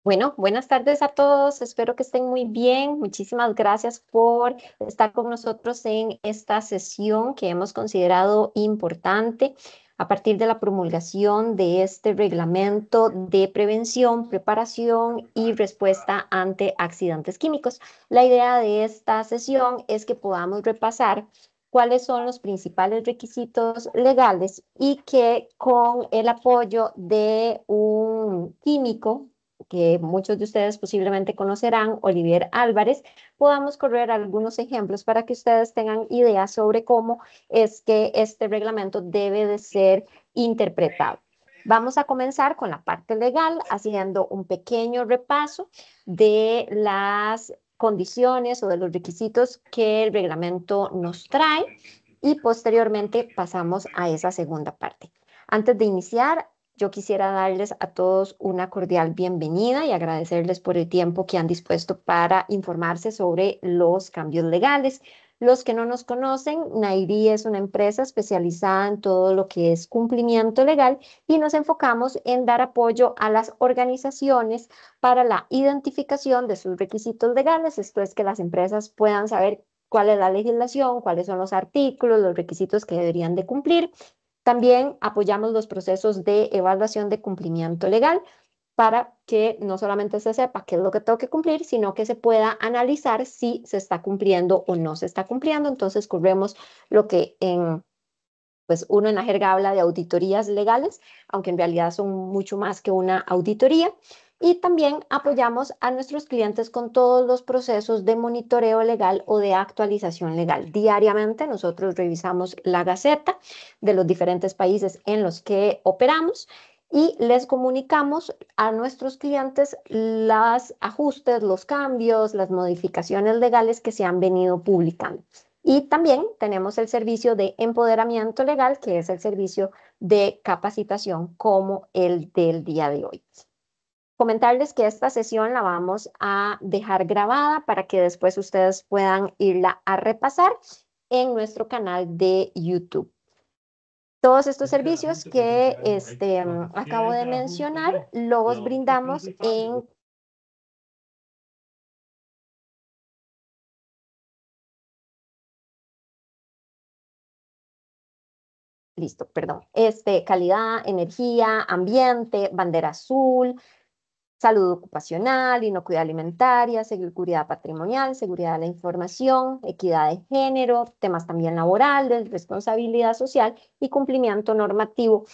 Bueno, buenas tardes a todos. Espero que estén muy bien. Muchísimas gracias por estar con nosotros en esta sesión que hemos considerado importante a partir de la promulgación de este reglamento de prevención, preparación y respuesta ante accidentes químicos. La idea de esta sesión es que podamos repasar cuáles son los principales requisitos legales y que con el apoyo de un químico que muchos de ustedes posiblemente conocerán, Olivier Álvarez, podamos correr algunos ejemplos para que ustedes tengan ideas sobre cómo es que este reglamento debe de ser interpretado. Vamos a comenzar con la parte legal, haciendo un pequeño repaso de las condiciones o de los requisitos que el reglamento nos trae y posteriormente pasamos a esa segunda parte. Antes de iniciar, yo quisiera darles a todos una cordial bienvenida y agradecerles por el tiempo que han dispuesto para informarse sobre los cambios legales. Los que no nos conocen, Nairi es una empresa especializada en todo lo que es cumplimiento legal y nos enfocamos en dar apoyo a las organizaciones para la identificación de sus requisitos legales. Esto es que las empresas puedan saber cuál es la legislación, cuáles son los artículos, los requisitos que deberían de cumplir. También apoyamos los procesos de evaluación de cumplimiento legal para que no solamente se sepa qué es lo que tengo que cumplir, sino que se pueda analizar si se está cumpliendo o no se está cumpliendo. Entonces, corremos lo que pues uno en la jerga habla de auditorías legales, aunque en realidad son mucho más que una auditoría. Y también apoyamos a nuestros clientes con todos los procesos de monitoreo legal o de actualización legal. Diariamente nosotros revisamos la Gaceta de los diferentes países en los que operamos y les comunicamos a nuestros clientes los ajustes, los cambios, las modificaciones legales que se han venido publicando. Y también tenemos el servicio de empoderamiento legal, que es el servicio de capacitación como el del día de hoy. Comentarles que esta sesión la vamos a dejar grabada para que después ustedes puedan irla a repasar en nuestro canal de YouTube. Todos estos servicios que acabo de mencionar los brindamos en... Listo, perdón. Calidad, energía, ambiente, bandera azul, salud ocupacional, inocuidad alimentaria, seguridad patrimonial, seguridad de la información, equidad de género, temas también laborales, responsabilidad social y cumplimiento normativo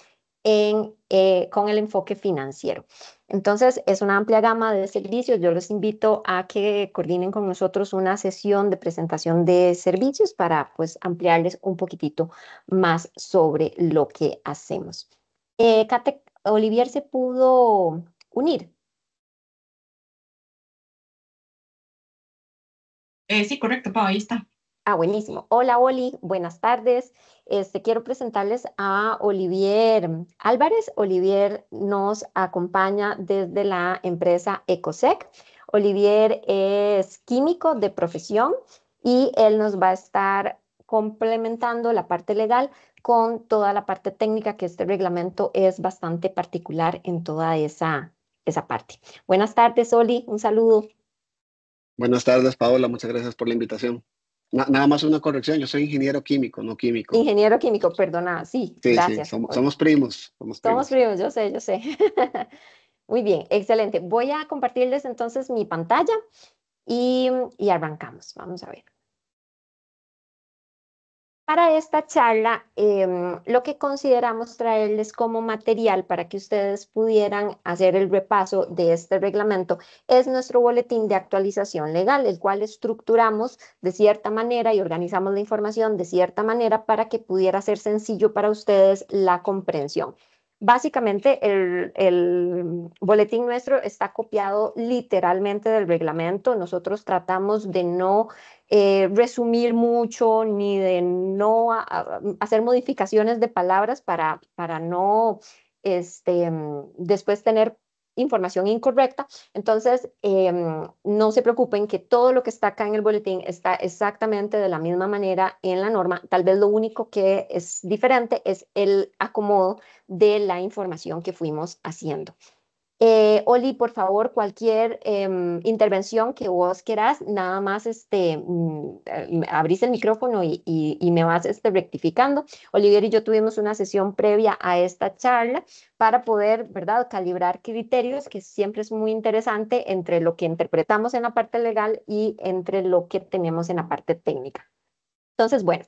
con el enfoque financiero. Entonces, es una amplia gama de servicios. Yo los invito a que coordinen con nosotros una sesión de presentación de servicios para pues ampliarles un poquitito más sobre lo que hacemos. Kate, Olivier se pudo unir. Sí, correcto, Pau, ahí está. Ah, buenísimo. Hola, Oli, buenas tardes. Quiero presentarles a Olivier Álvarez. Olivier nos acompaña desde la empresa Ecosec. Olivier es químico de profesión y él nos va a estar complementando la parte legal con toda la parte técnica, que este reglamento es bastante particular en toda esa parte. Buenas tardes, Oli. Un saludo. Buenas tardes, Paola. Muchas gracias por la invitación. Nada más una corrección. Yo soy ingeniero químico, no químico. Ingeniero químico, perdona. Sí, Sí, sí, gracias. somos primos, somos Somos primos. primos, yo sé, yo sé. Muy bien, excelente. Voy a compartirles entonces mi pantalla y arrancamos. Vamos a ver. Para esta charla, lo que consideramos traerles como material para que ustedes pudieran hacer el repaso de este reglamento es nuestro boletín de actualización legal, el cual estructuramos de cierta manera y organizamos la información de cierta manera para que pudiera ser sencillo para ustedes la comprensión. Básicamente, el boletín nuestro está copiado literalmente del reglamento. Nosotros tratamos de no resumir mucho ni de no hacer modificaciones de palabras para no después tener información incorrecta. Entonces, no se preocupen que todo lo que está acá en el boletín está exactamente de la misma manera en la norma. Tal vez lo único que es diferente es el acomodo de la información que fuimos haciendo. Oli, por favor, cualquier intervención que vos quieras, nada más abrís el micrófono y me vas rectificando. Olivier y yo tuvimos una sesión previa a esta charla para poder, ¿verdad?, calibrar criterios, que siempre es muy interesante entre lo que interpretamos en la parte legal y entre lo que tenemos en la parte técnica. Entonces, bueno.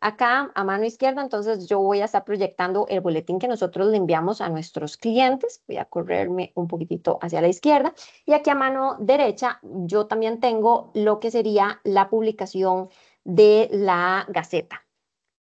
Acá a mano izquierda, entonces yo voy a estar proyectando el boletín que nosotros le enviamos a nuestros clientes. Voy a correrme un poquitito hacia la izquierda. Y aquí a mano derecha yo también tengo lo que sería la publicación de la Gaceta.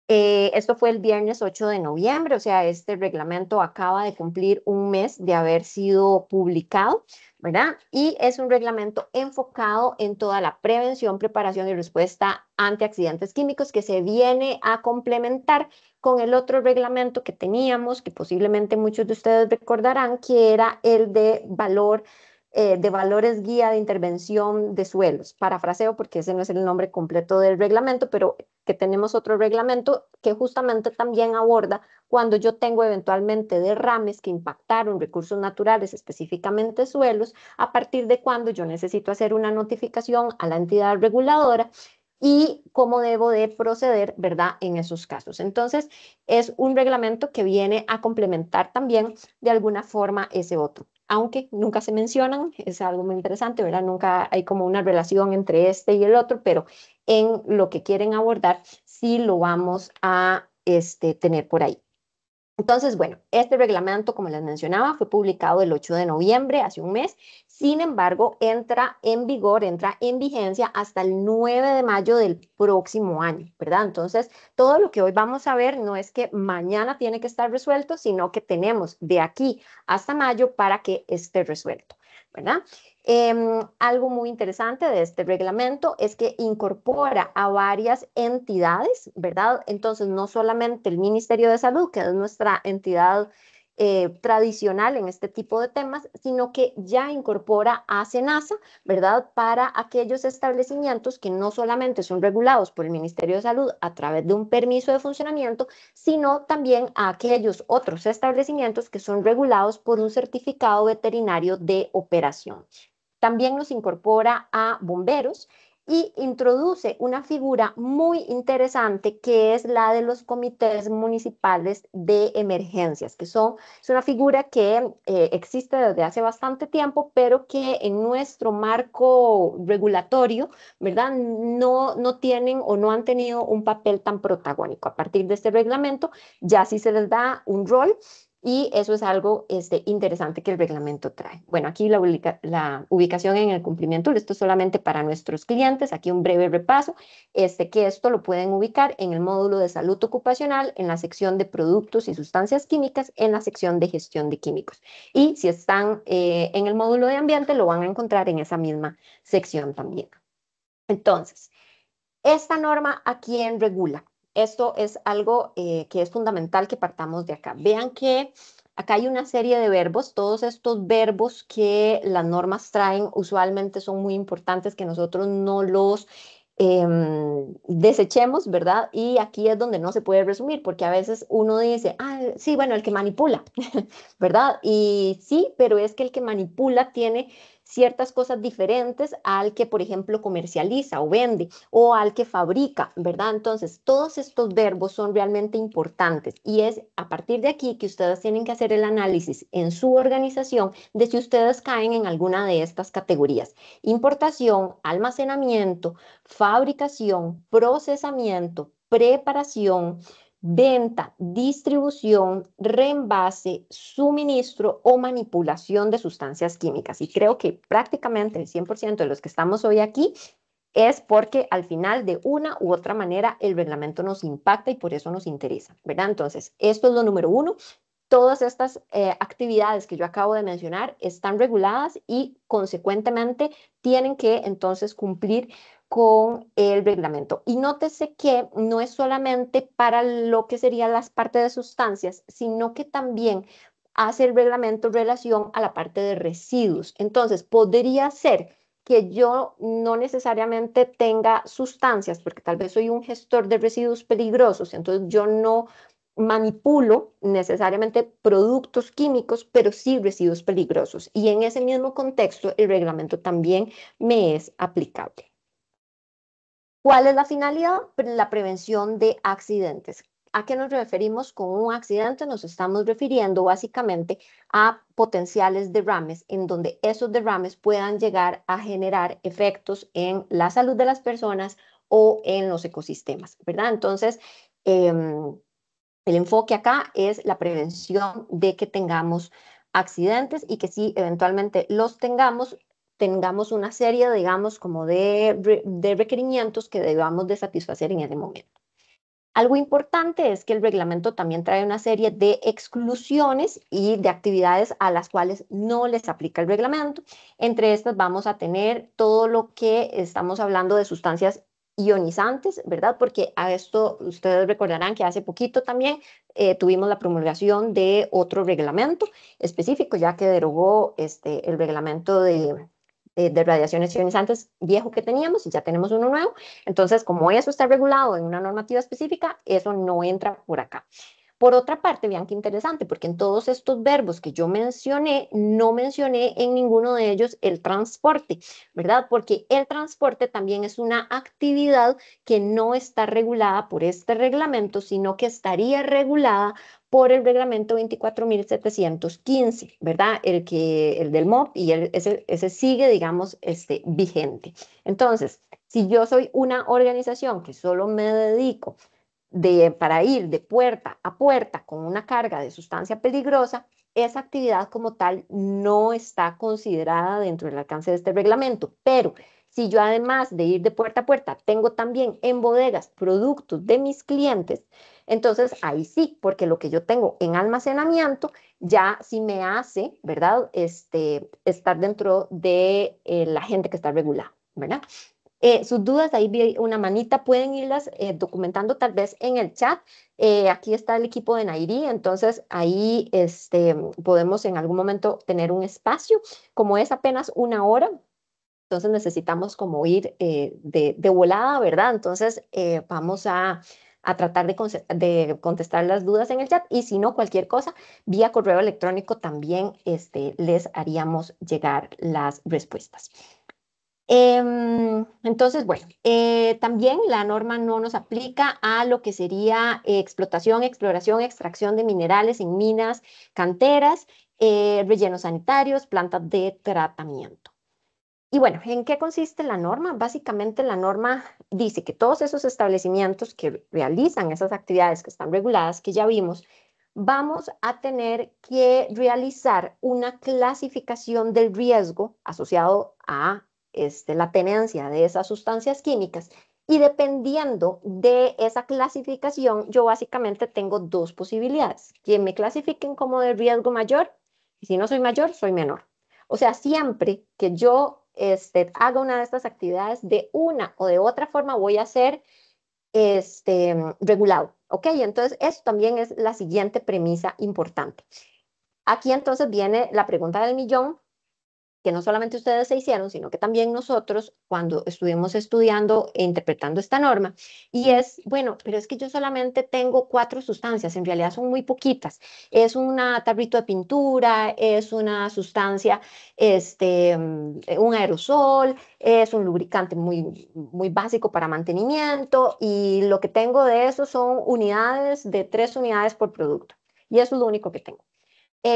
Esto fue el viernes 8 de noviembre, o sea, este reglamento acaba de cumplir un mes de haber sido publicado, ¿verdad? Y es un reglamento enfocado en toda la prevención, preparación y respuesta ante accidentes químicos que se viene a complementar con el otro reglamento que teníamos, que posiblemente muchos de ustedes recordarán, que era el de valores guía de intervención de suelos. Parafraseo porque ese no es el nombre completo del reglamento, pero que tenemos otro reglamento que justamente también aborda cuando yo tengo eventualmente derrames que impactaron recursos naturales, específicamente suelos, a partir de cuando yo necesito hacer una notificación a la entidad reguladora y cómo debo de proceder, ¿verdad?, en esos casos. Entonces, es un reglamento que viene a complementar también de alguna forma ese otro. Aunque nunca se mencionan, es algo muy interesante, ¿verdad? Nunca hay como una relación entre este y el otro, pero en lo que quieren abordar, sí lo vamos a tener por ahí. Entonces, bueno, este reglamento, como les mencionaba, fue publicado el 8 de noviembre, hace un mes. Sin embargo, entra en vigor, entra en vigencia hasta el 9 de mayo del próximo año, ¿verdad? Entonces, todo lo que hoy vamos a ver no es que mañana tiene que estar resuelto, sino que tenemos de aquí hasta mayo para que esté resuelto, ¿verdad? Algo muy interesante de este reglamento es que incorpora a varias entidades, ¿verdad? Entonces, no solamente el Ministerio de Salud, que es nuestra entidad tradicional en este tipo de temas, sino que ya incorpora a SENASA, ¿verdad? Para aquellos establecimientos que no solamente son regulados por el Ministerio de Salud a través de un permiso de funcionamiento, sino también a aquellos otros establecimientos que son regulados por un certificado veterinario de operación. También nos incorpora a bomberos y introduce una figura muy interesante que es la de los comités municipales de emergencias, es una figura que existe desde hace bastante tiempo, pero que en nuestro marco regulatorio, ¿verdad? No tienen o no han tenido un papel tan protagónico. A partir de este reglamento ya sí se les da un rol. Y eso es algo interesante que el reglamento trae. Bueno, aquí la ubicación en el cumplimiento, esto es solamente para nuestros clientes, aquí un breve repaso, que esto lo pueden ubicar en el módulo de salud ocupacional, en la sección de productos y sustancias químicas, en la sección de gestión de químicos. Y si están en el módulo de ambiente, lo van a encontrar en esa misma sección también. Entonces, esta norma, ¿a quién regula? Esto es algo que es fundamental que partamos de acá. Vean que acá hay una serie de verbos. Todos estos verbos que las normas traen usualmente son muy importantes que nosotros no los desechemos, ¿verdad? Y aquí es donde no se puede resumir, porque a veces uno dice, ah, sí, bueno, el que manipula, ¿verdad? Y sí, pero es que el que manipula tiene ciertas cosas diferentes al que, por ejemplo, comercializa o vende o al que fabrica, ¿verdad? Entonces, todos estos verbos son realmente importantes y es a partir de aquí que ustedes tienen que hacer el análisis en su organización de si ustedes caen en alguna de estas categorías. Importación, almacenamiento, fabricación, procesamiento, preparación, venta, distribución, reemvase, suministro o manipulación de sustancias químicas. Y creo que prácticamente el 100% de los que estamos hoy aquí es porque al final de una u otra manera el reglamento nos impacta y por eso nos interesa, ¿verdad? Entonces, esto es lo número uno. Todas estas actividades que yo acabo de mencionar están reguladas y consecuentemente tienen que entonces cumplir con el reglamento. Y nótese que no es solamente para lo que serían las partes de sustancias, sino que también hace el reglamento relación a la parte de residuos. Entonces, podría ser que yo no necesariamente tenga sustancias, porque tal vez soy un gestor de residuos peligrosos, entonces yo no manipulo necesariamente productos químicos, pero sí residuos peligrosos. Y en ese mismo contexto, el reglamento también me es aplicable. ¿Cuál es la finalidad? La prevención de accidentes. ¿A qué nos referimos con un accidente? Nos estamos refiriendo básicamente a potenciales derrames, en donde esos derrames puedan llegar a generar efectos en la salud de las personas o en los ecosistemas, ¿verdad? Entonces, el enfoque acá es la prevención de que tengamos accidentes y que si eventualmente los tengamos una serie, digamos, como de requerimientos que debamos de satisfacer en ese momento. Algo importante es que el reglamento también trae una serie de exclusiones y de actividades a las cuales no les aplica el reglamento. Entre estas vamos a tener todo lo que estamos hablando de sustancias ionizantes, ¿verdad? Porque a esto ustedes recordarán que hace poquito también tuvimos la promulgación de otro reglamento específico, ya que derogó el reglamento de radiaciones ionizantes viejo que teníamos y ya tenemos uno nuevo. Entonces, como eso está regulado en una normativa específica, eso no entra por acá. Por otra parte, vean qué interesante, porque en todos estos verbos que yo mencioné, no mencioné en ninguno de ellos el transporte, ¿verdad? Porque el transporte también es una actividad que no está regulada por este reglamento, sino que estaría regulada por el reglamento 24.715, ¿verdad? El del MOP y ese sigue, digamos, vigente. Entonces, si yo soy una organización que solo me dedico para ir de puerta a puerta con una carga de sustancia peligrosa, esa actividad como tal no está considerada dentro del alcance de este reglamento. Pero si yo además de ir de puerta a puerta, tengo también en bodegas productos de mis clientes, entonces ahí sí, porque lo que yo tengo en almacenamiento ya sí me hace, ¿verdad? Estar dentro de la gente que está regulada, ¿verdad? Sus dudas, ahí vi una manita, pueden irlas documentando tal vez en el chat. Aquí está el equipo de Nairi, entonces ahí podemos en algún momento tener un espacio. Como es apenas una hora, entonces necesitamos como ir de volada, ¿verdad? Entonces vamos a tratar de contestar las dudas en el chat y si no, cualquier cosa, vía correo electrónico también les haríamos llegar las respuestas. Entonces, bueno, también la norma no nos aplica a lo que sería explotación, exploración, extracción de minerales en minas, canteras, rellenos sanitarios, plantas de tratamiento. Y bueno, ¿en qué consiste la norma? Básicamente la norma dice que todos esos establecimientos que realizan esas actividades que están reguladas, que ya vimos, vamos a tener que realizar una clasificación del riesgo asociado a la tenencia de esas sustancias químicas. Y dependiendo de esa clasificación, yo básicamente tengo dos posibilidades: que me clasifiquen como de riesgo mayor, y si no soy mayor, soy menor. O sea, siempre que yo haga una de estas actividades, de una o de otra forma voy a ser regulado. ¿Ok? Entonces, eso también es la siguiente premisa importante. Aquí entonces viene la pregunta del millón, que no solamente ustedes se hicieron, sino que también nosotros cuando estuvimos estudiando e interpretando esta norma, y es, bueno, pero es que yo solamente tengo 4 sustancias, en realidad son muy poquitas, es un tarrito de pintura, es una sustancia, un aerosol, es un lubricante muy, muy básico para mantenimiento, y lo que tengo de eso son unidades de 3 unidades por producto, y eso es lo único que tengo.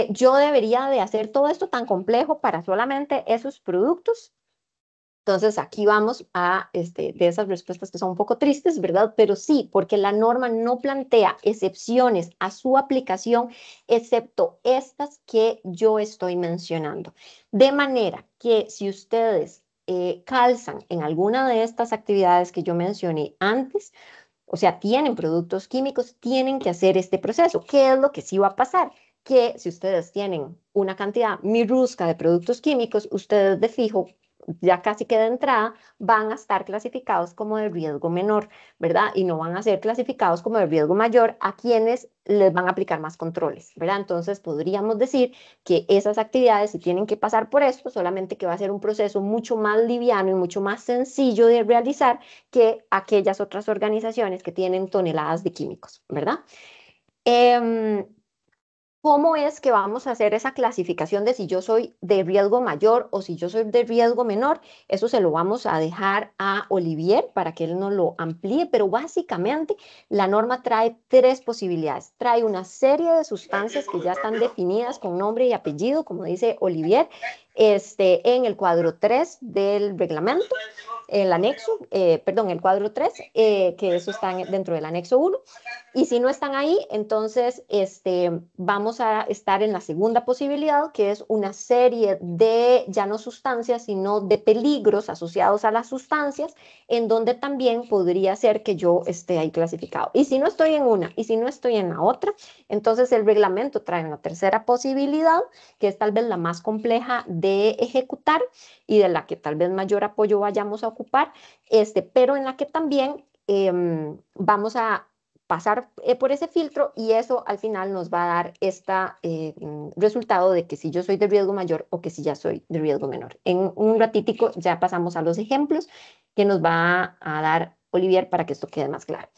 Yo debería de hacer todo esto tan complejo para solamente esos productos. Entonces aquí vamos a de esas respuestas que son un poco tristes, ¿verdad? Pero sí, porque la norma no plantea excepciones a su aplicación, excepto estas que yo estoy mencionando. De manera que si ustedes calzan en alguna de estas actividades que yo mencioné antes, o sea, tienen productos químicos, tienen que hacer este proceso. ¿Qué es lo que sí va a pasar? Que si ustedes tienen una cantidad mirusca de productos químicos, ustedes de fijo, ya casi que de entrada, van a estar clasificados como de riesgo menor, ¿verdad? Y no van a ser clasificados como de riesgo mayor a quienes les van a aplicar más controles, ¿verdad? Entonces podríamos decir que esas actividades, si tienen que pasar por esto, solamente que va a ser un proceso mucho más liviano y mucho más sencillo de realizar que aquellas otras organizaciones que tienen toneladas de químicos, ¿verdad? ¿Cómo es que vamos a hacer esa clasificación de si yo soy de riesgo mayor o si yo soy de riesgo menor? Eso se lo vamos a dejar a Olivier para que él nos lo amplíe, pero básicamente la norma trae tres posibilidades. Trae una serie de sustancias que ya están definidas con nombre y apellido, como dice Olivier, en el cuadro 3 del reglamento, el anexo, perdón, el cuadro 3, que eso está dentro del anexo 1. Y si no están ahí, entonces vamos a estar en la segunda posibilidad, que es una serie de, ya no sustancias, sino de peligros asociados a las sustancias, en donde también podría ser que yo esté ahí clasificado. Y si no estoy en una y si no estoy en la otra, entonces el reglamento trae una tercera posibilidad, que es tal vez la más compleja de ejecutar y de la que tal vez mayor apoyo vayamos a ocupar, pero en la que también vamos a pasar por ese filtro y eso al final nos va a dar este resultado de que si yo soy de riesgo mayor o que si ya soy de riesgo menor. En un ratitico ya pasamos a los ejemplos que nos va a dar Olivier para que esto quede más claro.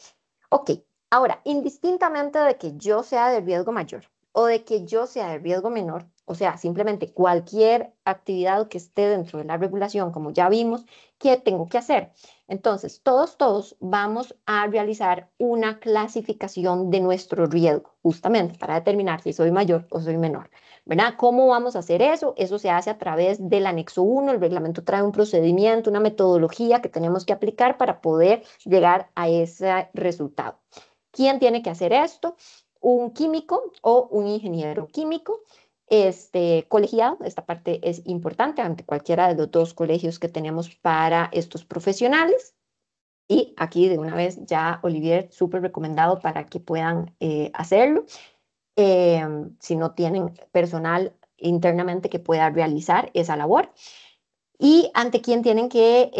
Ok, ahora, indistintamente de que yo sea de riesgo mayor o de que yo sea de riesgo menor, o sea, simplemente cualquier actividad que esté dentro de la regulación, como ya vimos, ¿qué tengo que hacer? Entonces, todos vamos a realizar una clasificación de nuestro riesgo, justamente para determinar si soy mayor o soy menor, ¿verdad? ¿Cómo vamos a hacer eso? Eso se hace a través del anexo 1, el reglamento trae un procedimiento, una metodología que tenemos que aplicar para poder llegar a ese resultado. ¿Quién tiene que hacer esto? Un químico o un ingeniero químico colegiado. Esta parte es importante ante cualquiera de los dos colegios que tenemos para estos profesionales. Y aquí de una vez ya Olivier, súper recomendado para que puedan hacerlo. Si no tienen personal internamente que pueda realizar esa labor. Y ante quién tienen que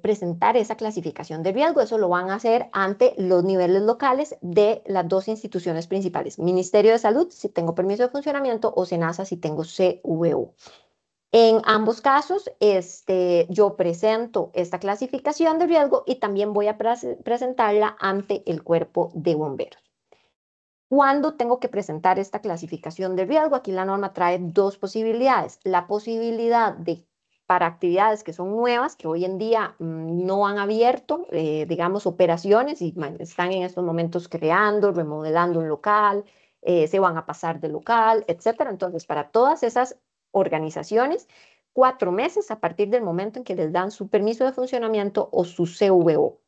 presentar esa clasificación de riesgo. Eso lo van a hacer ante los niveles locales de las dos instituciones principales. Ministerio de Salud, si tengo permiso de funcionamiento, o SENASA, si tengo CVU. En ambos casos, yo presento esta clasificación de riesgo y también voy a presentarla ante el cuerpo de bomberos. ¿Cuándo tengo que presentar esta clasificación de riesgo? Aquí la norma trae dos posibilidades. La posibilidad de para actividades que son nuevas, que hoy en día no han abierto, digamos, operaciones y están en estos momentos creando, remodelando un local, se van a pasar de local, etcétera. Entonces, para todas esas organizaciones, 4 meses a partir del momento en que les dan su permiso de funcionamiento o su CVO.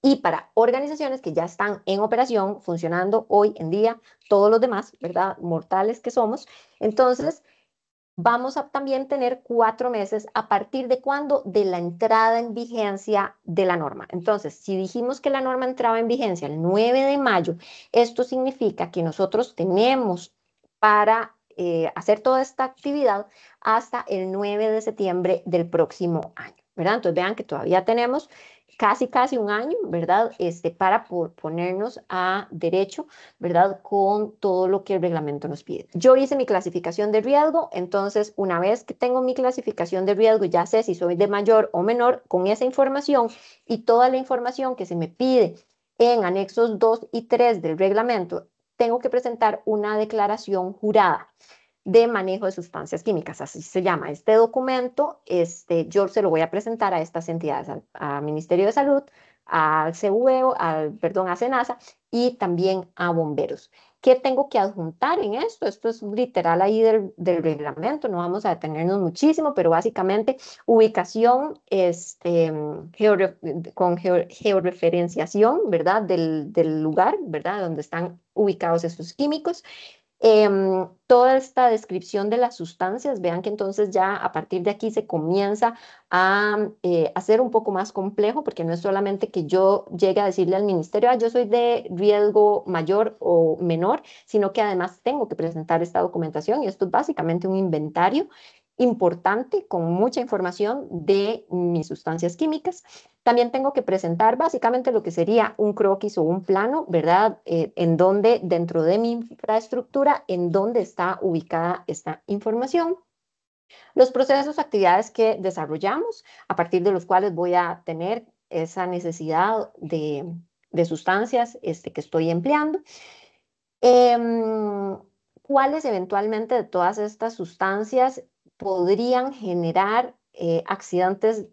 Y para organizaciones que ya están en operación, funcionando hoy en día, todos los demás, ¿verdad? Mortales que somos, entonces vamos a también tener 4 meses a partir de cuándo, de la entrada en vigencia de la norma. Entonces, si dijimos que la norma entraba en vigencia el 9 de mayo, esto significa que nosotros tenemos para hacer toda esta actividad hasta el 9 de septiembre del próximo año, ¿verdad? Entonces vean que todavía tenemos casi un año, ¿verdad? Para ponernos a derecho, ¿verdad? Con todo lo que el reglamento nos pide. Yo hice mi clasificación de riesgo, entonces una vez que tengo mi clasificación de riesgo, ya sé si soy de mayor o menor con esa información y toda la información que se me pide en anexos 2 y 3 del reglamento, tengo que presentar una declaración jurada de manejo de sustancias químicas, así se llama este documento. Yo se lo voy a presentar a estas entidades, al Ministerio de Salud, al CVO, a SENASA y también a bomberos. ¿Qué tengo que adjuntar en esto? Esto es literal ahí del reglamento, no vamos a detenernos muchísimo, pero básicamente ubicación con georreferenciación, ¿verdad? Del lugar, ¿verdad? Donde están ubicados estos químicos. Toda esta descripción de las sustancias, vean que entonces ya a partir de aquí se comienza a hacer un poco más complejo, porque no es solamente que yo llegue a decirle al ministerio, yo soy de riesgo mayor o menor, sino que además tengo que presentar esta documentación y esto es básicamente un inventario importante con mucha información de mis sustancias químicas. También tengo que presentar básicamente lo que sería un croquis o un plano, ¿verdad? En donde dentro de mi infraestructura, en donde está ubicada esta información. Los procesos, actividades que desarrollamos, a partir de los cuales voy a tener esa necesidad de sustancias que estoy empleando. ¿Cuáles eventualmente de todas estas sustancias podrían generar accidentes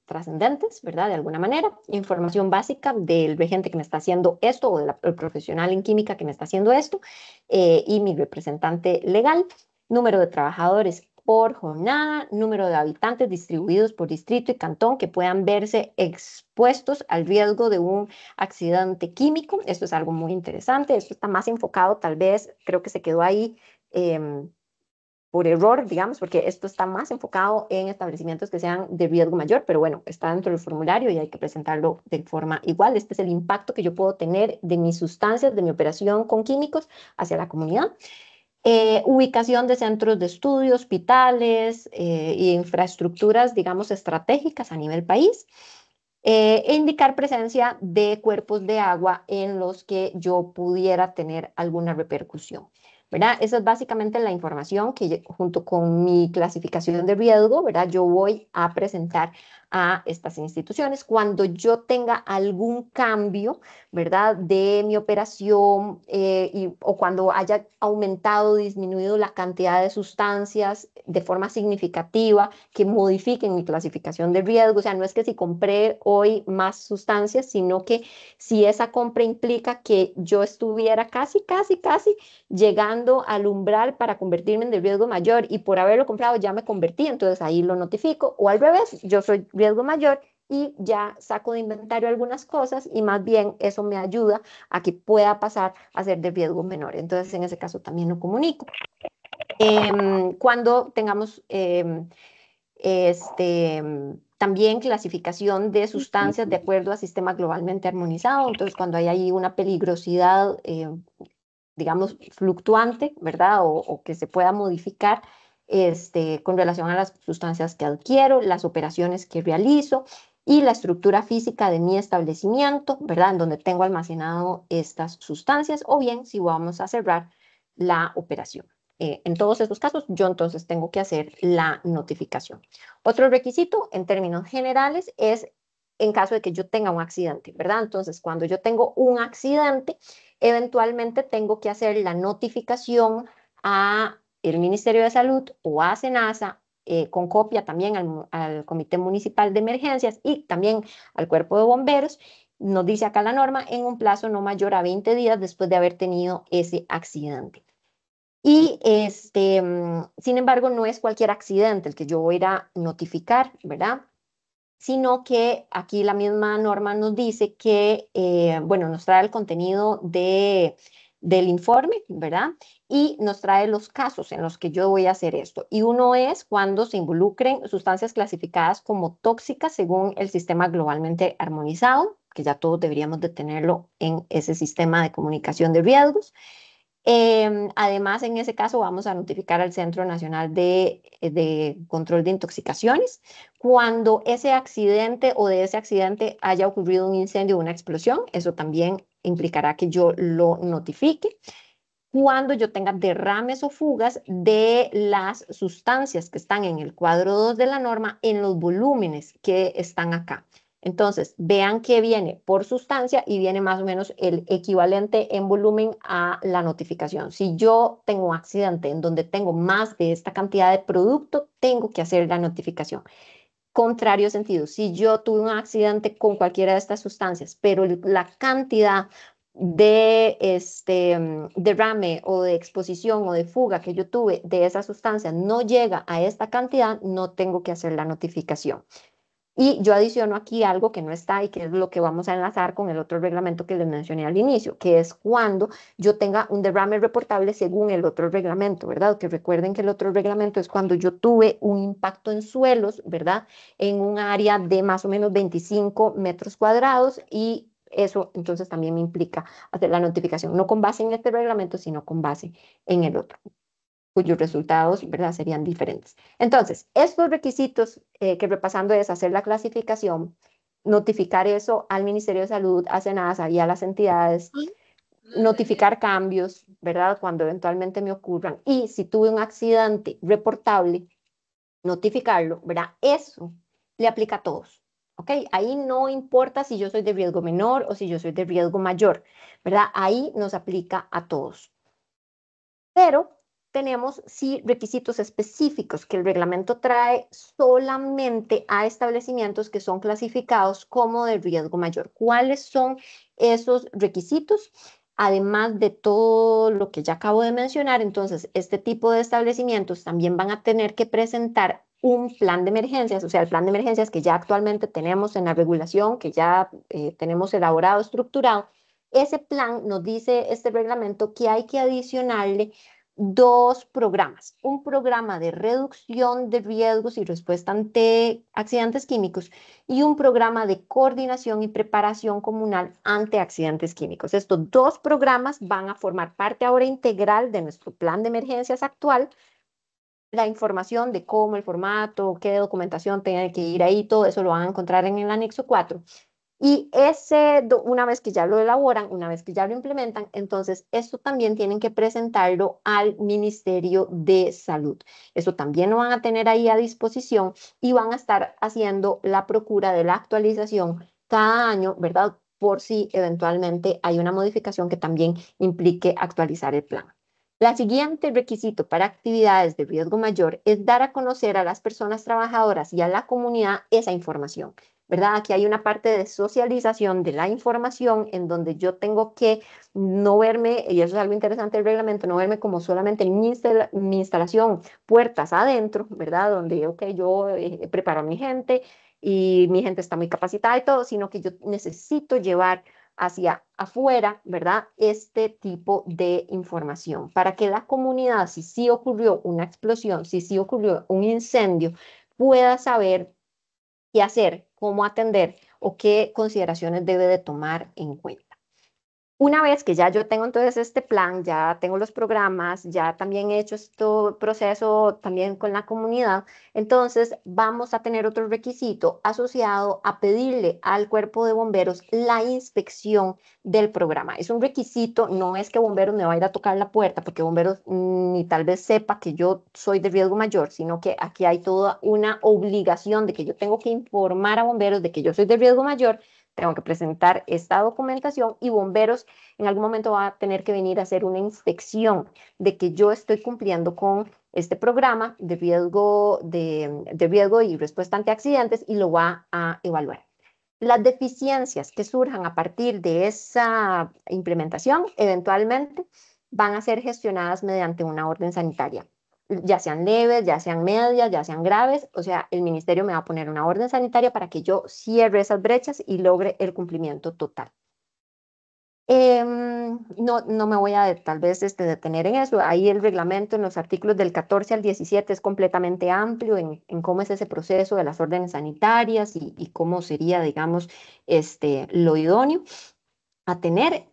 trascendentes, ¿verdad? De alguna manera, información básica del regente que me está haciendo esto o del profesional en química que me está haciendo esto y mi representante legal, número de trabajadores por jornada, número de habitantes distribuidos por distrito y cantón que puedan verse expuestos al riesgo de un accidente químico. Esto es algo muy interesante. Esto está más enfocado, tal vez, creo que se quedó ahí por error, digamos, porque esto está más enfocado en establecimientos que sean de riesgo mayor, pero bueno, está dentro del formulario y hay que presentarlo de forma igual. Este es el impacto que yo puedo tener de mis sustancias, de mi operación con químicos hacia la comunidad. Ubicación de centros de estudio, hospitales e infraestructuras, digamos, estratégicas a nivel país. E indicar presencia de cuerpos de agua en los que yo pudiera tener alguna repercusión, ¿verdad? Esa es básicamente la información que junto con mi clasificación de riesgo, ¿verdad? Yo voy a presentar a estas instituciones. Cuando yo tenga algún cambio, ¿verdad? De mi operación o cuando haya aumentado o disminuido la cantidad de sustancias de forma significativa que modifiquen mi clasificación de riesgo. O sea, no es que si compré hoy más sustancias, sino que si esa compra implica que yo estuviera casi llegando al umbral para convertirme en de riesgo mayor y por haberlo comprado ya me convertí, entonces ahí lo notifico. O al revés, yo soy riesgo mayor y ya saco de inventario algunas cosas y más bien eso me ayuda a que pueda pasar a ser de riesgo menor. Entonces en ese caso también lo comunico. Cuando tengamos también clasificación de sustancias de acuerdo a sistema globalmente armonizado, entonces cuando hay ahí una peligrosidad, digamos, fluctuante, ¿verdad? O que se pueda modificar con relación a las sustancias que adquiero, las operaciones que realizo y la estructura física de mi establecimiento, ¿verdad? En donde tengo almacenado estas sustancias o bien si vamos a cerrar la operación. En todos estos casos, yo entonces tengo que hacer la notificación. Otro requisito en términos generales es en caso de que yo tenga un accidente, ¿verdad? Entonces, cuando yo tengo un accidente, eventualmente tengo que hacer la notificación a el Ministerio de Salud o a SENASA, con copia también al Comité Municipal de Emergencias y también al Cuerpo de Bomberos. Nos dice acá la norma, en un plazo no mayor a 20 días después de haber tenido ese accidente. Y sin embargo, no es cualquier accidente el que yo voy a ir a notificar, ¿verdad? Sino que aquí la misma norma nos dice que, bueno, nos trae el contenido del informe, ¿verdad? Y nos trae los casos en los que yo voy a hacer esto. Y uno es cuando se involucren sustancias clasificadas como tóxicas según el sistema globalmente armonizado, que ya todos deberíamos de tenerlo en ese sistema de comunicación de riesgos. Además, en ese caso vamos a notificar al Centro Nacional de Control de Intoxicaciones cuando ese accidente o de ese accidente haya ocurrido un incendio o una explosión. Eso también implicará que yo lo notifique. Cuando yo tenga derrames o fugas de las sustancias que están en el cuadro 2 de la norma en los volúmenes que están acá. Entonces, vean que viene por sustancia y viene más o menos el equivalente en volumen a la notificación. Si yo tengo un accidente en donde tengo más de esta cantidad de producto, tengo que hacer la notificación. Contrario sentido, si yo tuve un accidente con cualquiera de estas sustancias, pero la cantidad de derrame o de exposición o de fuga que yo tuve de esa sustancia no llega a esta cantidad, no tengo que hacer la notificación. Y yo adiciono aquí algo que no está y que es lo que vamos a enlazar con el otro reglamento que les mencioné al inicio, que es cuando yo tenga un derrame reportable según el otro reglamento, ¿verdad? Que recuerden que el otro reglamento es cuando yo tuve un impacto en suelos, ¿verdad? En un área de más o menos 25 metros cuadrados y eso entonces también me implica hacer la notificación, no con base en este reglamento, sino con base en el otro, cuyos resultados, ¿verdad?, serían diferentes. Entonces, estos requisitos que repasando es hacer la clasificación, notificar eso al Ministerio de Salud, a SENASA y a las entidades, notificar cambios, ¿verdad?, cuando eventualmente me ocurran. Y si tuve un accidente reportable, notificarlo, ¿verdad? Eso le aplica a todos. ¿Ok? ¿ok? Ahí no importa si yo soy de riesgo menor o si yo soy de riesgo mayor, ¿verdad? Ahí nos aplica a todos. Pero tenemos sí requisitos específicos que el reglamento trae solamente a establecimientos que son clasificados como de riesgo mayor. ¿Cuáles son esos requisitos? Además de todo lo que ya acabo de mencionar, entonces este tipo de establecimientos también van a tener que presentar un plan de emergencias, o sea, el plan de emergencias que ya actualmente tenemos en la regulación, que ya tenemos elaborado, estructurado. Ese plan nos dice este reglamento que hay que adicionarle dos programas, un programa de reducción de riesgos y respuesta ante accidentes químicos y un programa de coordinación y preparación comunal ante accidentes químicos. Estos dos programas van a formar parte ahora integral de nuestro plan de emergencias actual. La información de cómo, el formato, qué documentación tiene que ir ahí, todo eso lo van a encontrar en el anexo 4. Y una vez que ya lo elaboran, una vez que ya lo implementan, entonces esto también tienen que presentarlo al Ministerio de Salud. Eso también lo van a tener ahí a disposición y van a estar haciendo la procura de la actualización cada año, ¿verdad? Por si eventualmente hay una modificación que también implique actualizar el plan. La siguiente requisito para actividades de riesgo mayor es dar a conocer a las personas trabajadoras y a la comunidad esa información. ¿Verdad? Aquí hay una parte de socialización de la información en donde yo tengo que no verme, y eso es algo interesante del reglamento, no verme como solamente en mi instalación, puertas adentro, ¿verdad? Donde, ok, yo preparo a mi gente y mi gente está muy capacitada y todo, sino que yo necesito llevar hacia afuera, ¿verdad? Este tipo de información para que la comunidad, si sí ocurrió una explosión, si sí ocurrió un incendio, pueda saber qué hacer, cómo atender o qué consideraciones debe de tomar en cuenta. Una vez que ya yo tengo entonces este plan, ya tengo los programas, ya también he hecho este proceso también con la comunidad, entonces vamos a tener otro requisito asociado a pedirle al cuerpo de bomberos la inspección del programa. Es un requisito, no es que bomberos me va a ir a tocar la puerta porque bomberos ni tal vez sepa que yo soy de riesgo mayor, sino que aquí hay toda una obligación de que yo tengo que informar a bomberos de que yo soy de riesgo mayor. Tengo que presentar esta documentación y bomberos en algún momento va a tener que venir a hacer una inspección de que yo estoy cumpliendo con este programa de riesgo y respuesta ante accidentes y lo va a evaluar. Las deficiencias que surjan a partir de esa implementación eventualmente van a ser gestionadas mediante una orden sanitaria, ya sean leves, ya sean medias, ya sean graves, o sea, el ministerio me va a poner una orden sanitaria para que yo cierre esas brechas y logre el cumplimiento total. No me voy a tal vez detener en eso. Ahí el reglamento en los artículos del 14 al 17 es completamente amplio en cómo es ese proceso de las órdenes sanitarias y cómo sería, digamos, lo idóneo a tener.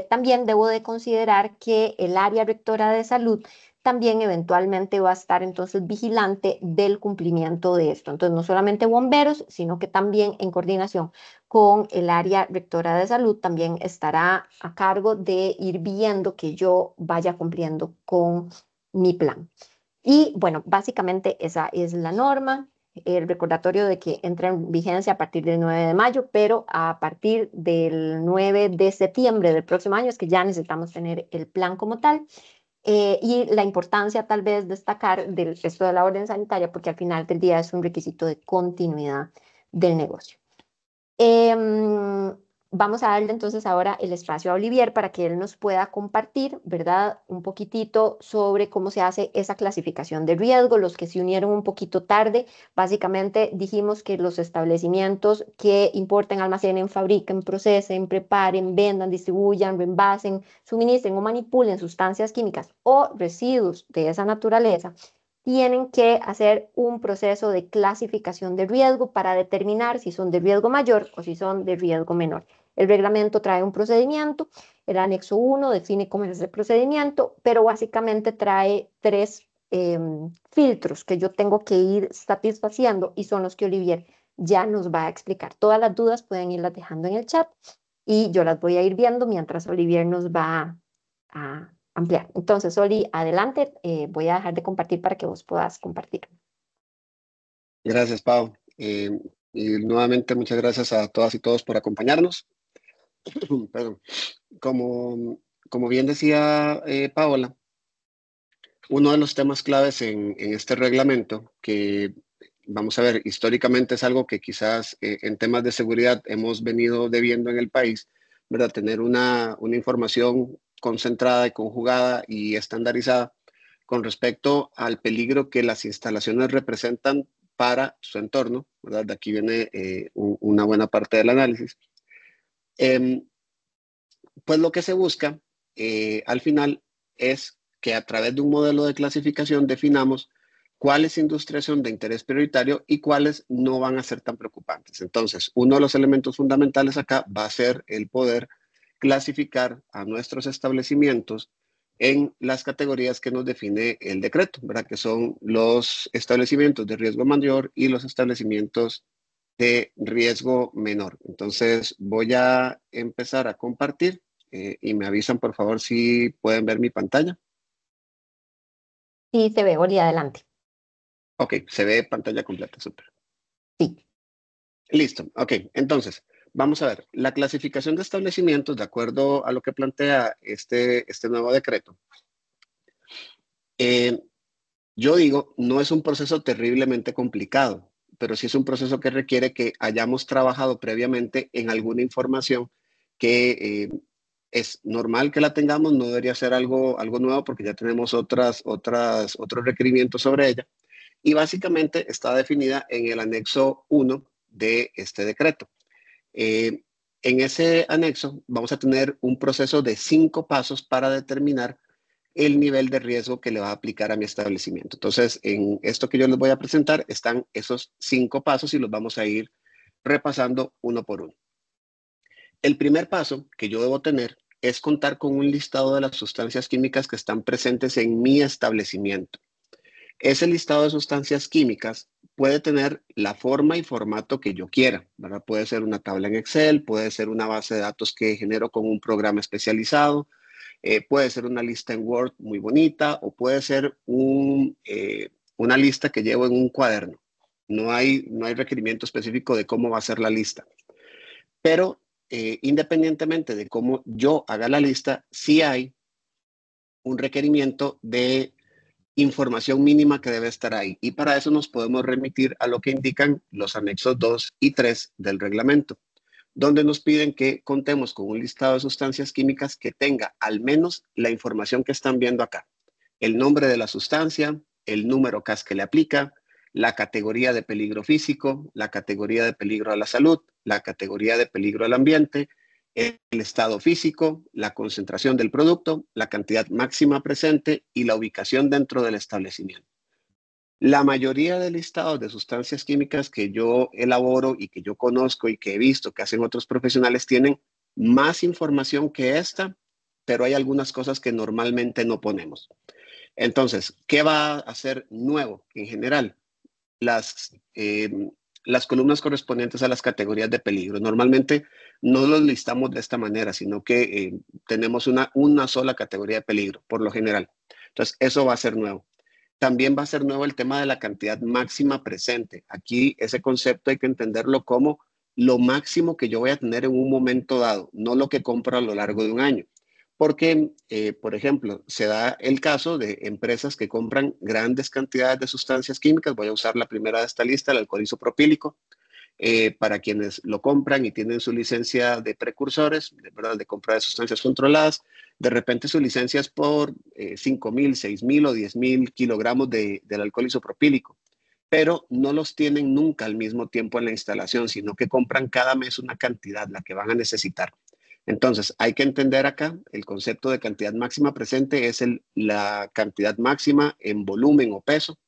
También debo de considerar que el área rectora de salud también eventualmente va a estar entonces vigilante del cumplimiento de esto. Entonces, no solamente bomberos, sino que también en coordinación con el área rectora de salud también estará a cargo de ir viendo que yo vaya cumpliendo con mi plan. Y bueno, básicamente esa es la norma, el recordatorio de que entra en vigencia a partir del 9 de mayo, pero a partir del 9 de septiembre del próximo año es que ya necesitamos tener el plan como tal. Y la importancia tal vez destacar del resto de la orden sanitaria, porque al final del día es un requisito de continuidad del negocio. Vamos a darle entonces ahora el espacio a Olivier para que él nos pueda compartir, ¿verdad? Un poquitito sobre cómo se hace esa clasificación de riesgo. Los que se unieron un poquito tarde, básicamente dijimos que los establecimientos que importen, almacenen, fabriquen, procesen, preparen, vendan, distribuyan, reenvasen, suministren o manipulen sustancias químicas o residuos de esa naturaleza tienen que hacer un proceso de clasificación de riesgo para determinar si son de riesgo mayor o si son de riesgo menor. El reglamento trae un procedimiento, el anexo 1 define cómo es ese procedimiento, pero básicamente trae tres filtros que yo tengo que ir satisfaciendo y son los que Olivier ya nos va a explicar. Todas las dudas pueden irlas dejando en el chat y yo las voy a ir viendo mientras Olivier nos va a ampliar. Entonces, Oli, adelante, voy a dejar de compartir para que vos puedas compartir. Gracias, Pau. Y nuevamente muchas gracias a todas y todos por acompañarnos. Perdón. Como bien decía Paola, uno de los temas claves en este reglamento, que vamos a ver, históricamente es algo que quizás en temas de seguridad hemos venido debiendo en el país, ¿verdad? Tener una información concentrada y conjugada y estandarizada con respecto al peligro que las instalaciones representan para su entorno, ¿verdad? De aquí viene una buena parte del análisis. Em, pues lo que se busca al final es que a través de un modelo de clasificación definamos cuáles industrias son de interés prioritario y cuáles no van a ser tan preocupantes. Entonces, uno de los elementos fundamentales acá va a ser el poder clasificar a nuestros establecimientos en las categorías que nos define el decreto, ¿verdad? Que son los establecimientos de riesgo mayor y los establecimientos de riesgo menor. Entonces, voy a empezar a compartir y me avisan, por favor, si pueden ver mi pantalla. Sí, se ve, Oli, adelante. Ok, se ve pantalla completa, súper. Sí. Listo, ok. Entonces, vamos a ver, la clasificación de establecimientos, de acuerdo a lo que plantea este nuevo decreto, eh, yo digo, no es un proceso terriblemente complicado, pero sí es un proceso que requiere que hayamos trabajado previamente en alguna información que es normal que la tengamos, no debería ser algo nuevo porque ya tenemos otros requerimientos sobre ella. Y básicamente está definida en el anexo 1 de este decreto. Eh, en ese anexo vamos a tener un proceso de 5 pasos para determinar el nivel de riesgo que le va a aplicar a mi establecimiento. Entonces, en esto que yo les voy a presentar están esos 5 pasos y los vamos a ir repasando uno por uno. El primer paso que yo debo tener es contar con un listado de las sustancias químicas que están presentes en mi establecimiento. Ese listado de sustancias químicas puede tener la forma y formato que yo quiera, ¿verdad? Puede ser una tabla en Excel, puede ser una base de datos que genero con un programa especializado, puede ser una lista en Word muy bonita o puede ser una lista que llevo en un cuaderno. No hay requerimiento específico de cómo va a ser la lista. Pero independientemente de cómo yo haga la lista, sí hay un requerimiento de información mínima que debe estar ahí. Y para eso nos podemos remitir a lo que indican los anexos 2 y 3 del reglamento, donde nos piden que contemos con un listado de sustancias químicas que tenga al menos la información que están viendo acá. El nombre de la sustancia, el número CAS que le aplica, la categoría de peligro físico, la categoría de peligro a la salud, la categoría de peligro al ambiente, el estado físico, la concentración del producto, la cantidad máxima presente y la ubicación dentro del establecimiento. La mayoría de listados de sustancias químicas que yo elaboro y que yo conozco y que he visto que hacen otros profesionales tienen más información que esta, pero hay algunas cosas que normalmente no ponemos. Entonces, ¿qué va a hacer nuevo en general? Las, las columnas correspondientes a las categorías de peligro. Normalmente no los listamos de esta manera, sino que tenemos una sola categoría de peligro, por lo general. Entonces, eso va a ser nuevo. También va a ser nuevo el tema de la cantidad máxima presente. Aquí ese concepto hay que entenderlo como lo máximo que yo voy a tener en un momento dado, no lo que compro a lo largo de un año. Porque, por ejemplo, se da el caso de empresas que compran grandes cantidades de sustancias químicas. Voy a usar la primera de esta lista, el alcohol isopropílico. Para quienes lo compran y tienen su licencia de precursores, ¿verdad? De compra de sustancias controladas, de repente su licencia es por 5.000, 6.000 o 10.000 kilogramos del alcohol isopropílico, pero no los tienen nunca al mismo tiempo en la instalación, sino que compran cada mes una cantidad, la que van a necesitar. Entonces, hay que entender acá el concepto de cantidad máxima presente es la cantidad máxima en volumen o peso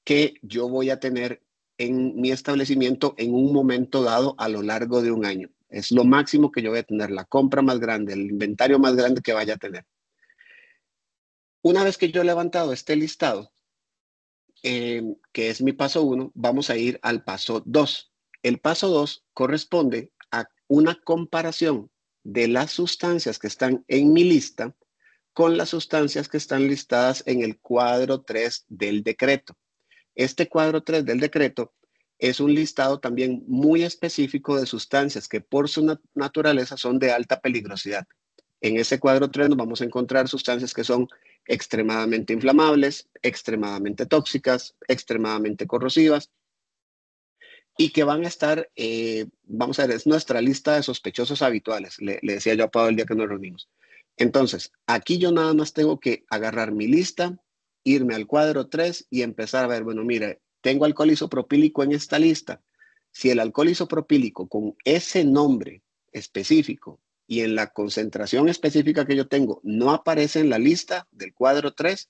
que yo voy a tener en mi establecimiento en un momento dado a lo largo de un año. Es lo máximo que yo voy a tener, la compra más grande, el inventario más grande que vaya a tener. Una vez que yo he levantado este listado, que es mi paso 1, vamos a ir al paso 2. El paso 2 corresponde a una comparación de las sustancias que están en mi lista con las sustancias que están listadas en el cuadro 3 del decreto. Este cuadro 3 del decreto es un listado también muy específico de sustancias que por su naturaleza son de alta peligrosidad. En ese cuadro 3 nos vamos a encontrar sustancias que son extremadamente inflamables, extremadamente tóxicas, extremadamente corrosivas y que van a estar, vamos a ver, es nuestra lista de sospechosos habituales, le decía yo a Pablo el día que nos reunimos. Entonces, aquí yo nada más tengo que agarrar mi lista, irme al cuadro 3 y empezar a ver, bueno, mire, tengo alcohol isopropílico en esta lista. Si el alcohol isopropílico con ese nombre específico y en la concentración específica que yo tengo no aparece en la lista del cuadro 3,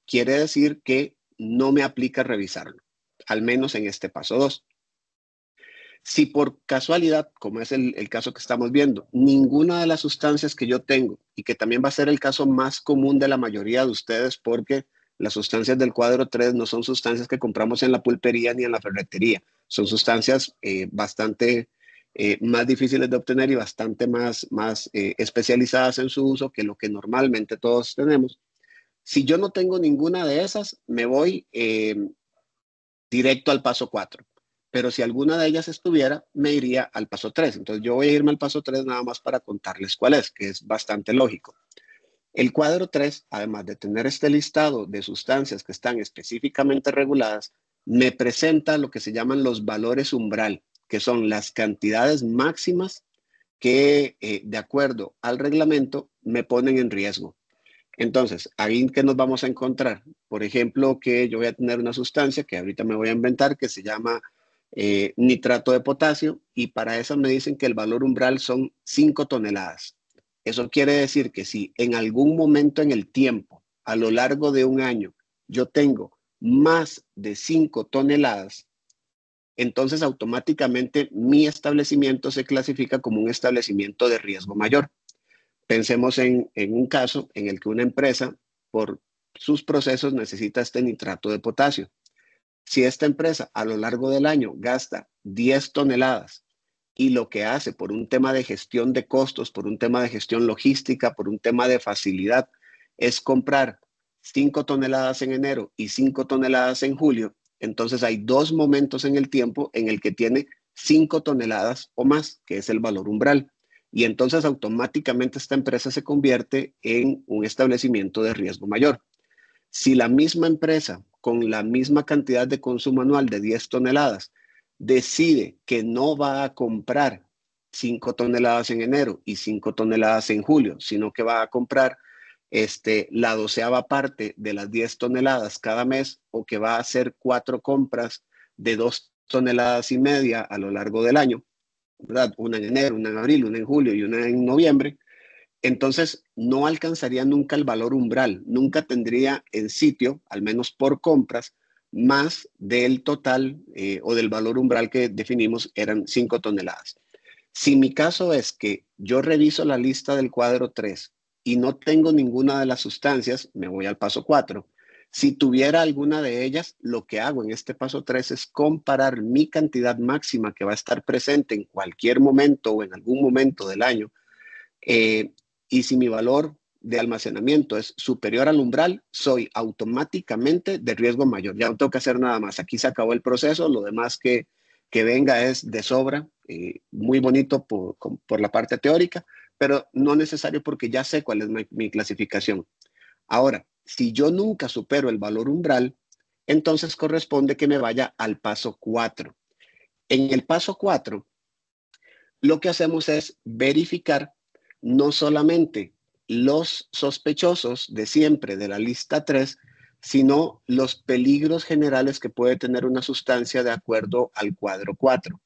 quiere decir que no me aplica revisarlo, al menos en este paso 2. Si por casualidad, como es el caso que estamos viendo, ninguna de las sustancias que yo tengo, y que también va a ser el caso más común de la mayoría de ustedes, porque las sustancias del cuadro 3 no son sustancias que compramos en la pulpería ni en la ferretería, son sustancias bastante más difíciles de obtener y bastante más especializadas en su uso que lo que normalmente todos tenemos. Si yo no tengo ninguna de esas, me voy directo al paso 4. Pero si alguna de ellas estuviera, me iría al paso 3. Entonces yo voy a irme al paso 3 nada más para contarles cuál es, que es bastante lógico. El cuadro 3, además de tener este listado de sustancias que están específicamente reguladas, me presenta lo que se llaman los valores umbral, que son las cantidades máximas que, de acuerdo al reglamento, me ponen en riesgo. Entonces, ahí que nos vamos a encontrar, por ejemplo, que yo voy a tener una sustancia que ahorita me voy a inventar que se llama nitrato de potasio y para eso me dicen que el valor umbral son 5 toneladas. Eso quiere decir que si en algún momento en el tiempo, a lo largo de un año, yo tengo más de 5 toneladas, entonces automáticamente mi establecimiento se clasifica como un establecimiento de riesgo mayor. Pensemos en un caso en el que una empresa, por sus procesos, necesita este nitrato de potasio. Si esta empresa a lo largo del año gasta 10 toneladas y lo que hace por un tema de gestión de costos, por un tema de gestión logística, por un tema de facilidad, es comprar 5 toneladas en enero y 5 toneladas en julio, entonces hay dos momentos en el tiempo en el que tiene 5 toneladas o más, que es el valor umbral. Y entonces automáticamente esta empresa se convierte en un establecimiento de riesgo mayor. Si la misma empresa con la misma cantidad de consumo anual de 10 toneladas decide que no va a comprar 5 toneladas en enero y 5 toneladas en julio, sino que va a comprar la 12ª parte de las 10 toneladas cada mes o que va a hacer 4 compras de 2 toneladas y media a lo largo del año, ¿verdad? Una en enero, una en abril, una en julio y una en noviembre, entonces no alcanzaría nunca el valor umbral, nunca tendría en sitio, al menos por compras, más del total o del valor umbral que definimos eran 5 toneladas. Si mi caso es que yo reviso la lista del cuadro 3 y no tengo ninguna de las sustancias, me voy al paso 4. Si tuviera alguna de ellas, lo que hago en este paso 3 es comparar mi cantidad máxima que va a estar presente en cualquier momento o en algún momento del año. Y si mi valor de almacenamiento es superior al umbral, soy automáticamente de riesgo mayor. Ya no tengo que hacer nada más. Aquí se acabó el proceso. Lo demás que venga es de sobra, muy bonito por la parte teórica, pero no necesario porque ya sé cuál es mi clasificación. Ahora, si yo nunca supero el valor umbral, entonces corresponde que me vaya al paso 4. En el paso 4, lo que hacemos es verificar no solamente los sospechosos de siempre de la lista 3, sino los peligros generales que puede tener una sustancia de acuerdo al cuadro 4.